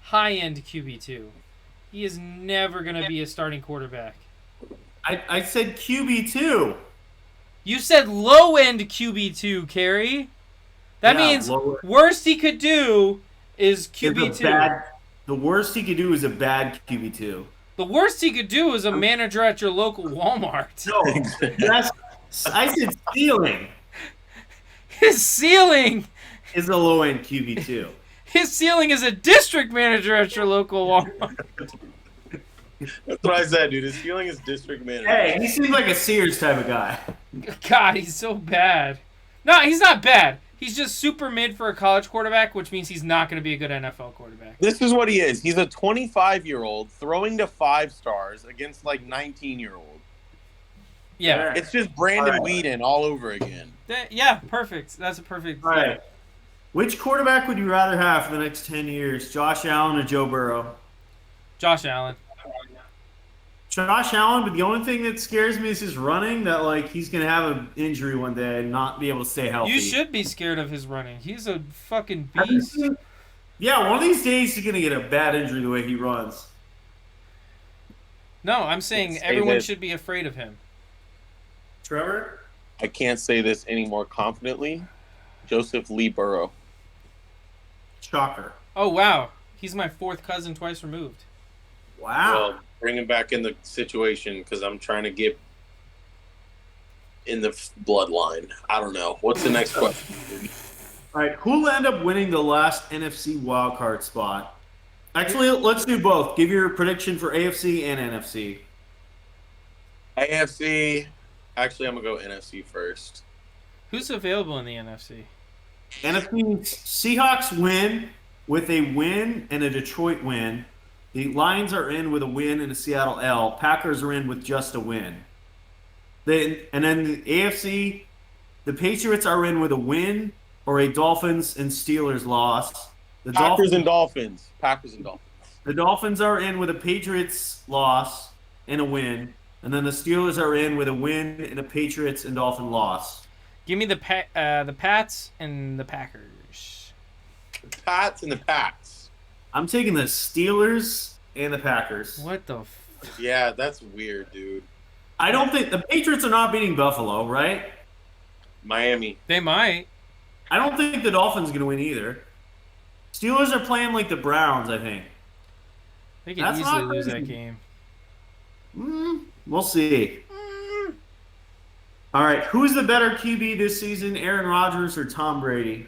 High end QB2. He is never going to be a starting quarterback. I said QB2. You said low end QB2, Kerry. That means worst he could do is QB2. The worst he could do is a bad QB2. The worst he could do is a manager at your local Walmart. No, I said ceiling. His ceiling is a low end QB2. His ceiling is a district manager at your local Walmart. That's what I said, dude. His ceiling is district manager. Hey, he seems like a Sears type of guy. God, he's so bad. No, he's not bad. He's just super mid for a college quarterback, which means he's not going to be a good NFL quarterback. This is what he is. He's a 25-year-old throwing to 5 stars against like 19-year-old. Yeah. It's just Brandon All right. Weeden all over again. Yeah, perfect. That's a perfect. All right. Which quarterback would you rather have for the next 10 years, Josh Allen or Joe Burrow? Josh Allen. Josh Allen, but the only thing that scares me is his running. That like he's gonna have an injury one day and not be able to stay healthy. You should be scared of his running. He's a fucking Have you beast. seen- Yeah, one of these days he's gonna get a bad injury the way he runs. No, I'm saying Say everyone this. should be afraid of him. Trevor? I can't say this any more confidently. Joseph Lee Burrow. Shocker. Oh wow, he's my fourth cousin twice removed. Wow. Well, bring him back in the situation because I'm trying to get in the bloodline. I don't know. What's the next question? All right, who will end up winning the last NFC wildcard spot? Actually, let's do both. Give your prediction for AFC and NFC. AFC. Actually, I'm going to go NFC first. Who's available in the NFC? NFC Seahawks win with a win and a Detroit win. The Lions are in with a win and a Seattle L. Packers are in with just a win. And then the AFC, the Patriots are in with a win or a Dolphins and Steelers loss. The Packers and Dolphins. Packers and Dolphins. The Dolphins are in with a Patriots loss and a win. And then the Steelers are in with a win and a Patriots and Dolphin loss. Give me the Pats and the Packers. The Pats and the Pats. I'm taking the Steelers and the Packers. What the? Yeah, that's weird, dude. I don't think the Patriots are not beating Buffalo, right? Miami. They might. I don't think the Dolphins are going to win either. Steelers are playing like the Browns, I think. They could That's easily not lose crazy. that game. We'll see. All right, who's the better QB this season, Aaron Rodgers or Tom Brady?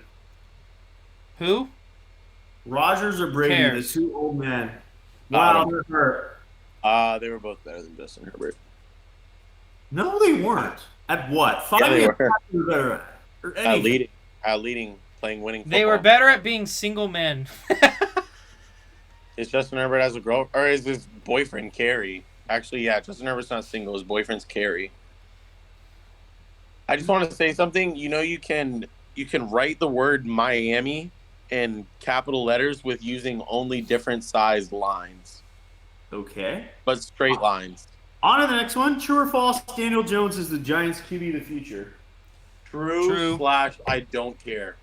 Who? Rodgers or Brady, Cares. the two old men. I Wow, don't- they're hurt. They were both better than Justin Herbert. No, they weren't. At what? 5 Yeah, they years were. they were better at. Or anything. Leading, playing winning football. They were better at being single men. Is Justin Herbert has a girl, or is his boyfriend Carrie? Actually, yeah, Justin Herbert's not single. His boyfriend's Carrie. I just want to say something. You know, you can write the word Miami in capital letters with using only different sized lines, Okay. but straight lines. On to the next one. True or false, Daniel Jones is the Giants QB of the future. True. / I don't care.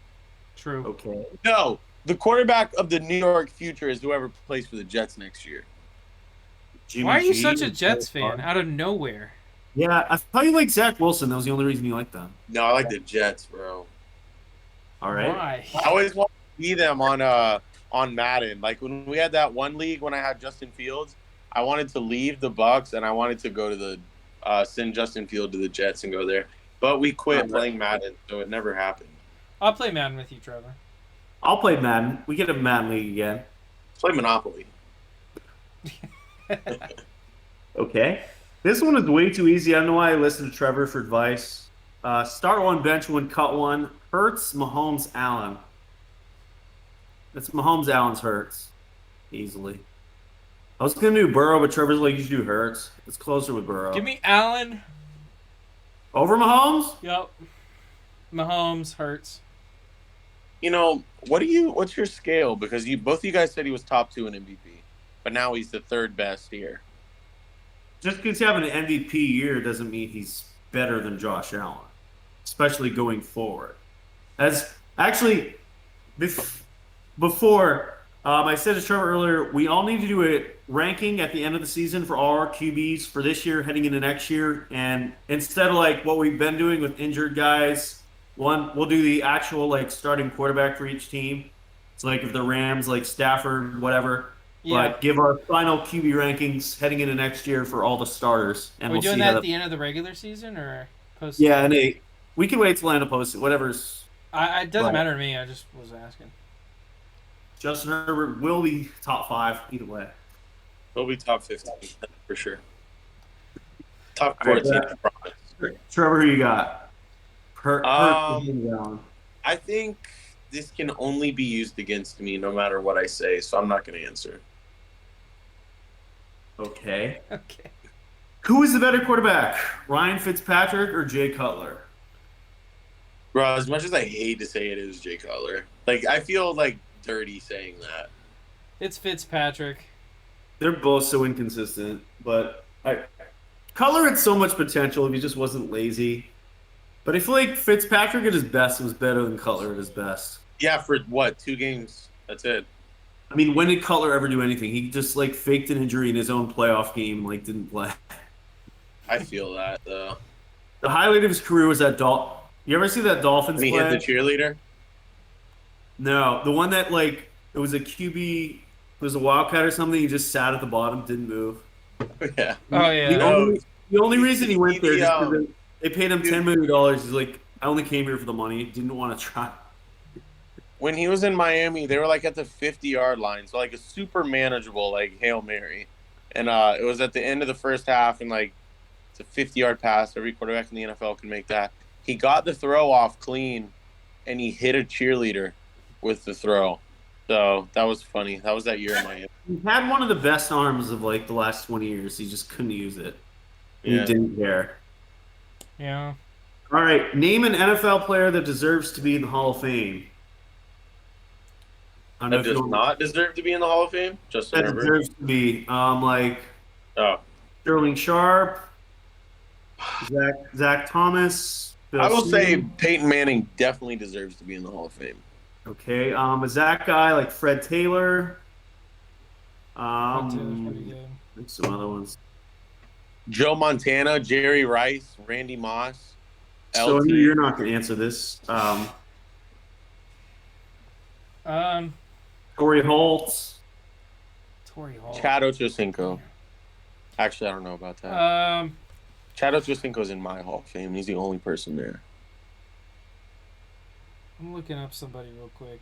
True. Okay. No, the quarterback of the New York future is whoever plays for the Jets next year. Jimmy Why are you G such a is Jets so fan far. out of nowhere? Yeah, I thought you liked Zach Wilson. That was the only reason you liked them. No, I like the Jets, bro. All right. Why? I always want to see them on Madden. Like when we had that one league when I had Justin Fields, I wanted to leave the Bucks and I wanted to go to the send Justin Field to the Jets and go there. But we quit playing Madden, so it never happened. I'll play Madden with you, Trevor. I'll play Madden. We get a Madden league again. Play Monopoly. Okay. This one is way too easy. I don't know why I listened to Trevor for advice. Start one, bench one, cut one. Hurts, Mahomes, Allen. It's Mahomes, Allen's Hurts. Easily. I was going to do Burrow, but Trevor's like, you should do Hurts. It's closer with Burrow. Give me Allen. Over Mahomes? Yep. Mahomes hurts. You know, what's your scale? Because both of you guys said he was top 2 in MVP, but now he's the third best here. Just because he's having an MVP year doesn't mean he's better than Josh Allen, especially going forward. As actually, before I said to Trevor earlier, we all need to do a ranking at the end of the season for all our QBs for this year, heading into next year, and instead of like what we've been doing with injured guys, we'll do the actual like starting quarterback for each team. It's like if the Rams like Stafford, whatever. Yeah. But give our final QB rankings heading into next year for all the starters, and Are we we'll doing see that how at the end of the regular season or post? Yeah, and we can wait till end of post it. Whatever's. It doesn't Right. matter to me. I just was asking. Justin Herbert will be top 5 either way. He'll be top 15 for sure. Top All right, 14, I promise. Trevor, who you got? Hurt. I think this can only be used against me no matter what I say, so I'm not going to answer. Okay. Okay. Who is the better quarterback, Ryan Fitzpatrick or Jay Cutler? Bro, as much as I hate to say it, it was Jay Cutler. Like, I feel like dirty saying that. It's Fitzpatrick. They're both so inconsistent, but Cutler had so much potential if he just wasn't lazy. But I feel like Fitzpatrick at his best was better than Cutler at his best. Yeah, for what? 2 games? That's it. I mean, when did Cutler ever do anything? He just like faked an injury in his own playoff game, and, like didn't play. I feel that though. The highlight of his career was that You ever see that Dolphins When he play? hit the cheerleader? No, the one that like it was a QB, it was a wildcat or something. He just sat at the bottom, didn't move. Yeah. Oh yeah. The only reason he went there is The, because they paid him $10 million. He's like, I only came here for the money. Didn't want to try. When he was in Miami, they were like at the 50-yard line, so like a super manageable like Hail Mary, and it was at the end of the first half, and like it's a 50-yard pass. Every quarterback in the NFL can make that. He got the throw off clean, and he hit a cheerleader with the throw. So that was funny. That was that year in Miami. He had one of the best arms of like the last 20 years. He just couldn't use it. Yeah. He didn't care. Yeah. All right, name an NFL player that deserves to be in the Hall of Fame. I don't know That if you does don't- not deserve to be in the Hall of Fame? Justin That Herbert? deserves to be like Oh. Sterling Sharp, Zach Thomas. Bill I will say Snead. Peyton Manning definitely deserves to be in the Hall of Fame. Okay, a Zach guy like Fred Taylor. Taylor's pretty good. There's some other ones. Joe Montana, Jerry Rice, Randy Moss. So I LT. knew you're not going to answer this. Corey Holtz. Torrey Hall. Chad Ochocinco. Actually, I don't know about that. Chad Ochocinco's in my Hall of Fame. He's the only person there. I'm looking up somebody real quick.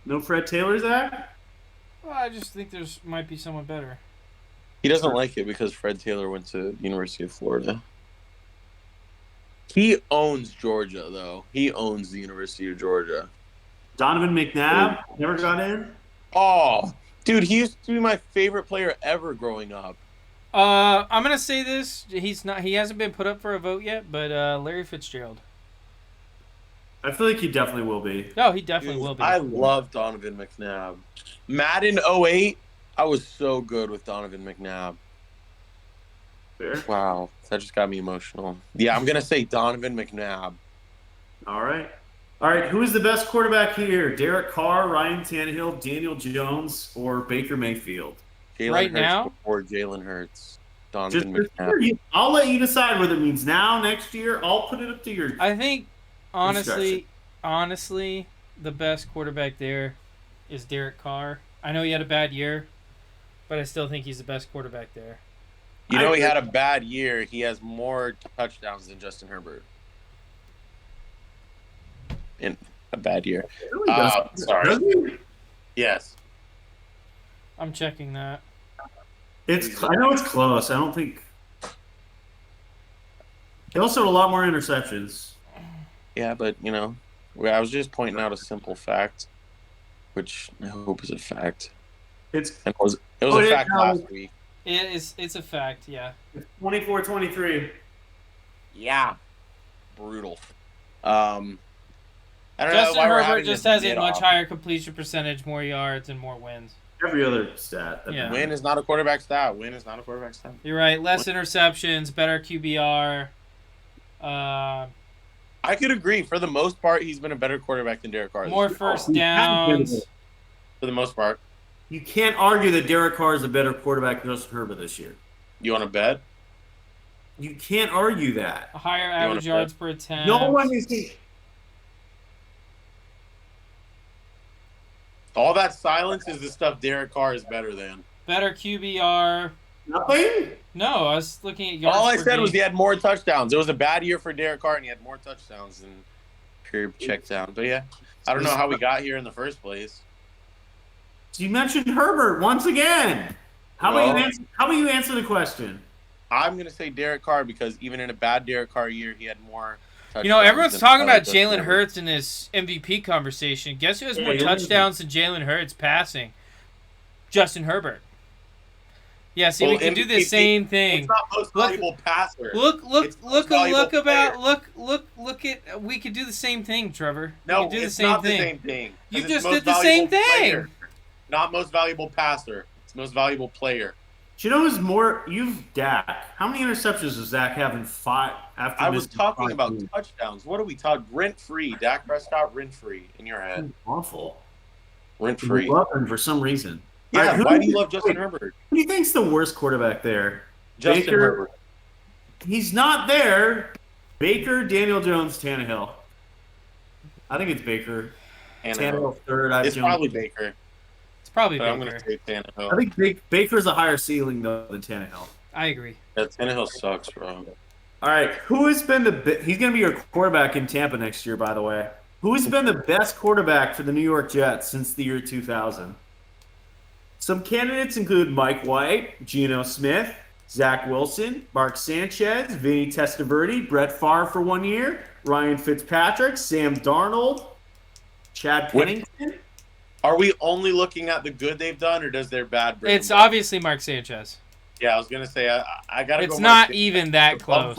No Fred Taylor, Zach? Well, I just think there's might be someone better. He doesn't like it because Fred Taylor went to University of Florida. He owns Georgia, though. He owns the University of Georgia. Donovan McNabb never got in. Oh, dude, he used to be my favorite player ever growing up. I'm gonna say this. He hasn't been put up for a vote yet, but Larry Fitzgerald. I feel like he definitely will be. No, he definitely Dude, will be. I love Donovan McNabb. Madden 08, I was so good with Donovan McNabb. Fair. Wow, that just got me emotional. Yeah, I'm going to say Donovan McNabb. All right. Who is the best quarterback here? Derek Carr, Ryan Tannehill, Daniel Jones, or Baker Mayfield? Jalen Right Hurts now? Before Jalen Hurts. Just Donovan this McNabb. year, I'll let you decide whether it means now, next year. I'll put it up to your. I think, honestly, the best quarterback there is Derek Carr. I know he had a bad year, but I still think he's the best quarterback there. You know, he had a bad year. He has more touchdowns than Justin Herbert. In a bad year. Really does. Sorry. Does he? Yes. I'm checking that. I know it's close. I don't think. He also had a lot more interceptions. Yeah, but, you know, I was just pointing out a simple fact, which I hope is a fact. And it was a fact last week. It's a fact, yeah. It's 24-23. Yeah. Brutal. I don't know Justin why we're Herbert having just this has a mid-off. much higher completion percentage, more yards, and more wins. Every other stat. Yeah. Win is not a quarterback stat. Win is not a quarterback stat. You're right. Less interceptions, better QBR. I could agree. For the most part, he's been a better quarterback than Derek Carr. More this year. first downs. For the most part. You can't argue that Derek Carr is a better quarterback than Justin Herbert this year. You want to bet? You can't argue that. A higher wanna average yards per attempt. No one is. All that silence is the stuff Derek Carr is better than. Better QBR. Nothing? No, I was looking at yards All I per said was he game. had more touchdowns. It was a bad year for Derek Carr, and he had more touchdowns than pure check down. But yeah, I don't know how we got here in the first place. So you mentioned Herbert once again. How Well- about you answer the question? I'm going to say Derek Carr because even in a bad Derek Carr year, he had more touchdowns. You know, everyone's than talking about Justin Jalen Herbert. Hurts in this MVP conversation. Guess who has Yeah, more you're touchdowns than Jalen Hurts passing? Justin Herbert. Yeah, see, we can do the same thing. It's not most valuable passer. Look It's most valuable player. look at. We could do the same thing, Trevor. No, we can do it's not the same thing. You 'Cause it's just most did the same valuable thing. player. Not most valuable passer. It's most valuable player. Do you know who's more? You've Dak. How many interceptions does Dak have in 5 after? I was missing talking 5 about games? touchdowns. What are we talking? Rent free. Dak Prescott, rent free in your head. Awful. Rent I free. love him for some reason. Yeah. All right, Why do you love Justin Herbert? Who do you think's the worst quarterback there? Justin Baker. Herbert. He's not there. Baker, Daniel Jones, Tannehill. I think it's Baker. Tannehill third. It's probably Baker. It's probably But Baker. I'm going to say Tannehill. I think Baker's a higher ceiling though than Tannehill. I agree. Yeah, Tannehill sucks, bro. All right, who has been he's going to be your quarterback in Tampa next year, by the way. Who has been the best quarterback for the New York Jets since the year 2000? Some candidates include Mike White, Geno Smith, Zach Wilson, Mark Sanchez, Vinny Testaverde, Brett Favre for 1 year, Ryan Fitzpatrick, Sam Darnold, Chad Pennington. Are we only looking at the good they've done, or does their bad bring It's them down? obviously Mark Sanchez. Yeah, I was going to say, I got to go It's Mark not Sanchez. even that The close. butt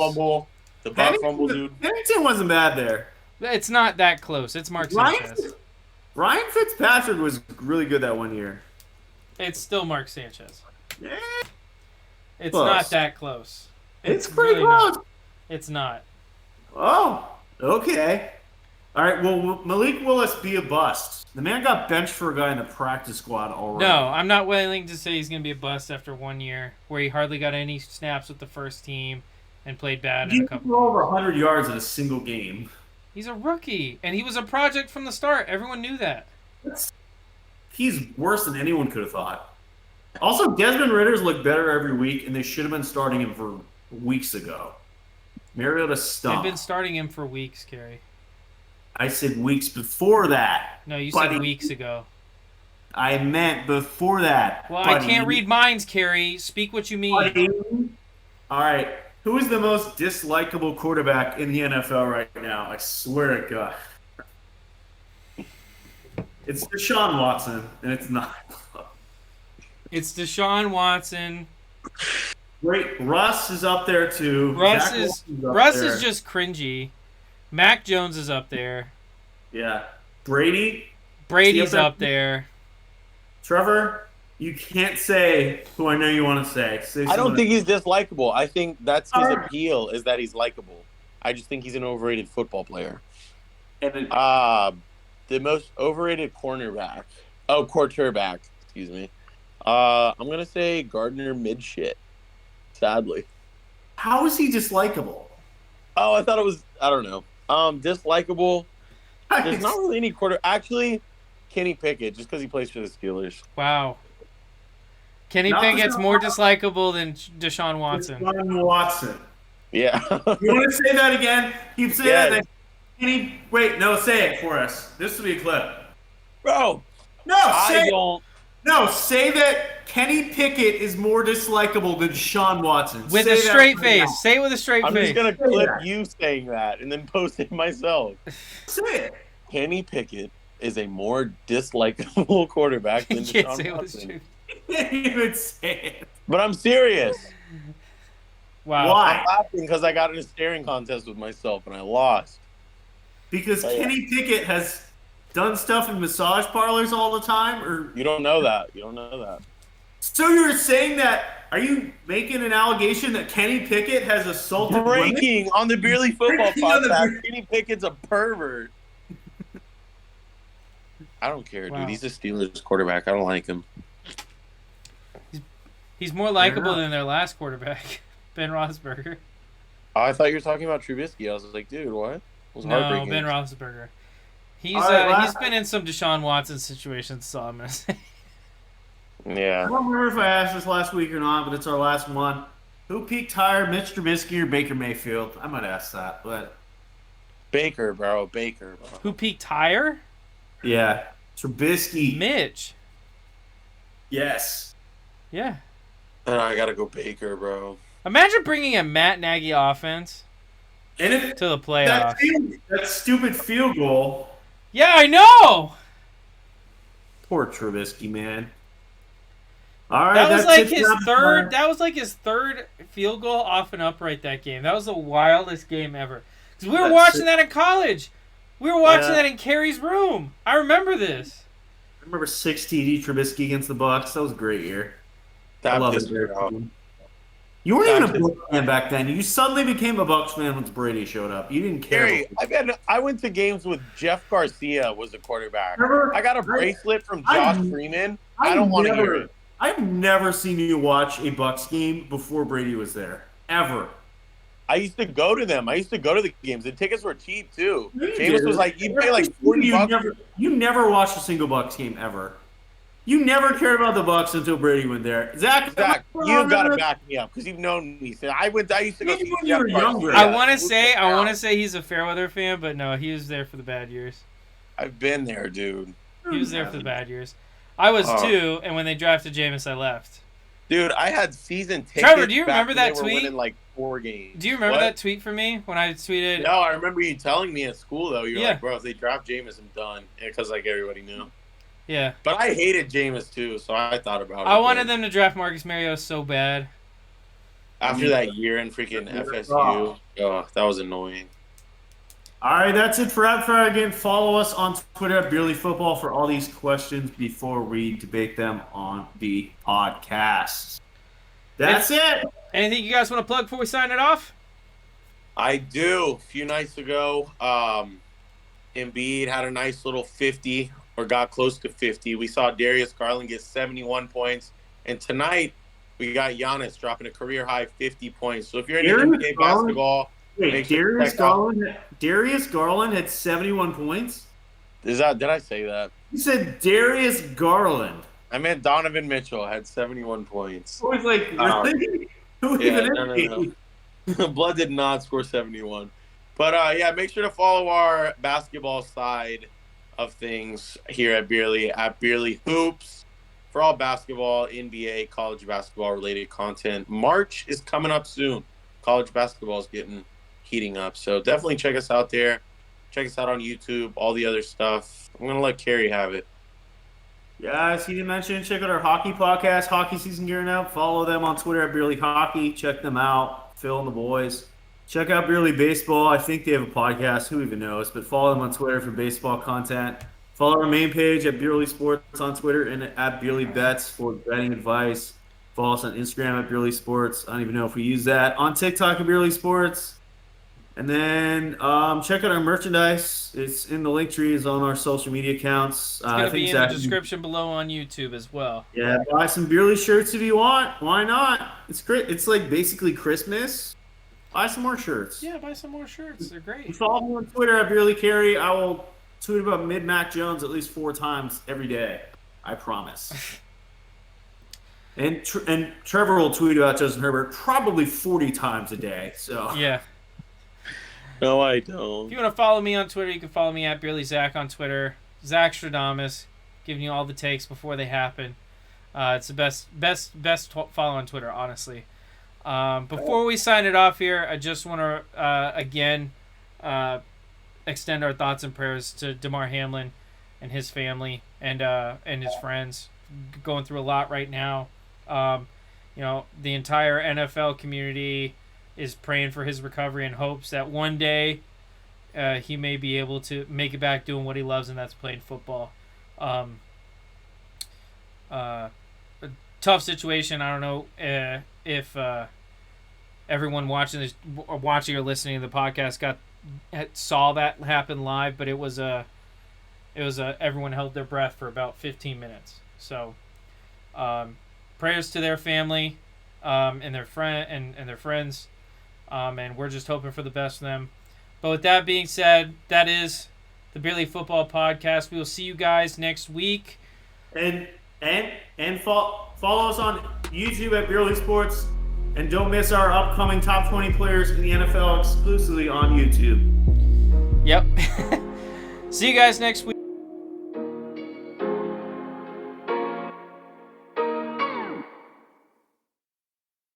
fumble, dude. Pennington wasn't bad there. It's not that close. It's Mark Sanchez. Ryan Fitzpatrick was really good that 1 year. It's still Mark Sanchez. Yeah, It's Close. not that close. it's pretty really close. not. It's not. Oh, okay. All right, well, Malik Willis be a bust. The man got benched for a guy in the practice squad already. No, I'm not willing to say he's going to be a bust after 1 year where he hardly got any snaps with the first team and played bad He in a threw couple. over 100 yards in a single game. He's a rookie, and he was a project from the start. Everyone knew that. He's worse than anyone could have thought. Also, Desmond Ritter's looked better every week, and they should have been starting him for weeks ago. Mariota They've stunk. been starting him for weeks, Kerry. I said weeks before that. No, you buddy. said weeks ago. I meant before that. Well, buddy. I can't read minds, Kerry. Speak what you mean. Buddy. All right. Who is the most dislikable quarterback in the NFL right now? I swear to God. It's Deshaun Watson, and it's not. It's Deshaun Watson. Great. Russ is up there, too. Russ Zach is Wilson's up Russ there. is just cringy. Mac Jones is up there. Yeah. Brady, Brady's See, up up there. Trevor, you can't say who I know you want to say. I don't think he's dislikable. I think that's his Alright. appeal, is that he's likable. I just think he's an overrated football player. think. The most overrated quarterback, excuse me. I'm going to say Gardner Midshit, sadly. How is he dislikable? Oh, I thought it was, I don't know. Dislikable. There's not really any Actually, Kenny Pickett, just because he plays for the Steelers. Wow. Kenny Not Pickett's Deshaun more Watson. dislikable than Deshaun Watson. Deshaun Watson. Yeah. You want to say that again? Keep saying Yeah. that. Kenny, wait, no, say it for us. This will be a clip. Bro, No, say I it. don't. No, say that Kenny Pickett is more dislikable than Deshaun Watson. With Say a that straight right face. now. Say it with a straight I'm face. just going to Say clip that. you saying that and then post it myself. Say it. Kenny Pickett is a more dislikable quarterback than You can't Deshaun say it with a Watson. straight You can't even say it. But I'm serious. Wow. Why? I'm laughing because I got in a staring contest with myself and I lost. Because Oh, yeah. Kenny Pickett has done stuff in massage parlors all the time, or You don't know that. You don't know that. so you're saying that? Are you making an allegation that Kenny Pickett has assaulted women? Breaking on the Beerly Football Breaking on the Podcast. Kenny Pickett's a pervert. I don't care, Wow. dude. He's a Steelers quarterback. I don't like him. He's more likable enough. than their last quarterback, Ben Roethlisberger. Oh, I thought you were talking about Trubisky. I was like, dude, what? It was No, heartbreaking. Ben Roethlisberger. He's All right, he's been in some Deshaun Watson situations, so I'm gonna say. I Yeah. don't remember if I asked this last week or not, but it's our last one. Who peaked higher, Mitch Trubisky or Baker Mayfield? I might ask that, but Baker, bro. Baker, bro. Who peaked higher? yeah, Trubisky. Mitch. Yes. Yeah. I gotta go Baker, bro. Imagine bringing a Matt Nagy offense And if to the playoffs. that stupid field goal, Yeah, I know. poor Trubisky, man. All right, That was that's like it his for third. Damar. That was like his third field goal off and upright that game. That was the wildest game ever. Because we were That's watching it. that in college. We were watching Yeah. that in Carrie's room. I remember this. I remember 6 TD Trubisky against the Bucks. That was a great year. I That love pissed me it. off. You weren't That even a pissed- Bucks fan back then. You suddenly became a Bucks fan once Brady showed up. You didn't care. Gary, I went to games with Jeff Garcia was the quarterback. Remember? I got a bracelet from I- Josh Freeman. I don't want to hear it. I've never seen you watch a Bucks game before Brady was there. Ever. I used to go to them. I used to go to the games. The tickets were cheap too. No, you Jameis didn't. was like, you pay like $40. You never watched a single Bucks game ever. You never cared about the Bucks until Brady went there. Zach, Zach, you got to back me up because you've known me. So I used to go Maybe see when Jeff you were Garcia. younger. I want to say he's a Fairweather fan, but no, he was there for the bad years. I've been there, dude. He was there for the bad years. I was too, and when they drafted Jameis, I left. Dude, I had season tickets. Trevor, do you back remember when that they were tweet? winning like 4 games. Do you remember What? that tweet from me when I tweeted? No, I remember you telling me at school though. You're Yeah. like, bro, if they draft Jameis, I'm done. Because like everybody knew. Yeah. But I hated Jameis too, so I thought about it. I wanted them to draft Marcus Mariota so bad. After that year in freaking FSU. Oh, that was annoying. All right, that's it for Rapid Fire. Again, follow us on Twitter at Beerly Football for all these questions before we debate them on the podcast. That's it. Anything you guys want to plug before we sign it off? I do. A few nights ago, Embiid had a nice little 50 or got close to 50. We saw Darius Garland get 71 points. And tonight, we got Giannis dropping a career-high 50 points. So if you're into NBA basketball, Wait, make sure to Darius check out- Garland had 71 points? did I say that? You said Darius Garland. I meant Donovan Mitchell had 71 points. I was like, really? Who Yeah, even no, is he? no. Blood did not score 71. But, yeah, make sure to follow our basketball side of things here at Beerly Hoops for all basketball, NBA, college basketball-related content. March is coming up soon. College basketball is heating up. So definitely check us out there. Check us out on YouTube, all the other stuff. I'm going to let Carrie have it. Yes, he didn't mention. Check out our hockey podcast, Hockey Season Gearing Up. Follow them on Twitter at Beerly Hockey. Check them out. Phil and the boys. Check out Beerly Baseball. I think they have a podcast. Who even knows? But follow them on Twitter for baseball content. Follow our main page at Beerly Sports on Twitter and at Beerly Bets for betting advice. Follow us on Instagram at Beerly Sports. I don't even know if we use that. On TikTok at Beerly Sports. And then check out our merchandise. It's in the link tree. It's on our social media accounts. It's going to be in the description below on YouTube as well. Yeah, buy some Beerly shirts if you want. Why not? It's great. It's like basically Christmas. Buy some more shirts. Yeah, buy some more shirts. They're great. Follow me on Twitter at Beerly Carey. I will tweet about Mid-Mac Jones at least 4 times every day. I promise. And Trevor will tweet about Justin Herbert probably 40 times a day. So Yeah. No, I If don't. you want to follow me on Twitter, you can follow me at Beerly Zach on Twitter. Zach Stradamus, giving you all the takes before they happen. It's the best follow on Twitter, honestly. Before we sign it off here, I just want to again extend our thoughts and prayers to Damar Hamlin and his family and his friends, going through a lot right now. The entire NFL community is praying for his recovery and hopes that one day he may be able to make it back doing what he loves, and that's playing football. A tough situation. I don't know if everyone watching or listening to the podcast saw that happen live, but it was everyone held their breath for about 15 minutes. So prayers to their family and their friends. And we're just hoping for the best for them. But with that being said, that is the Beerly Football Podcast. We will see you guys next week. And follow us on YouTube at Beerly Sports. And don't miss our upcoming top 20 players in the NFL exclusively on YouTube. Yep. See you guys next week.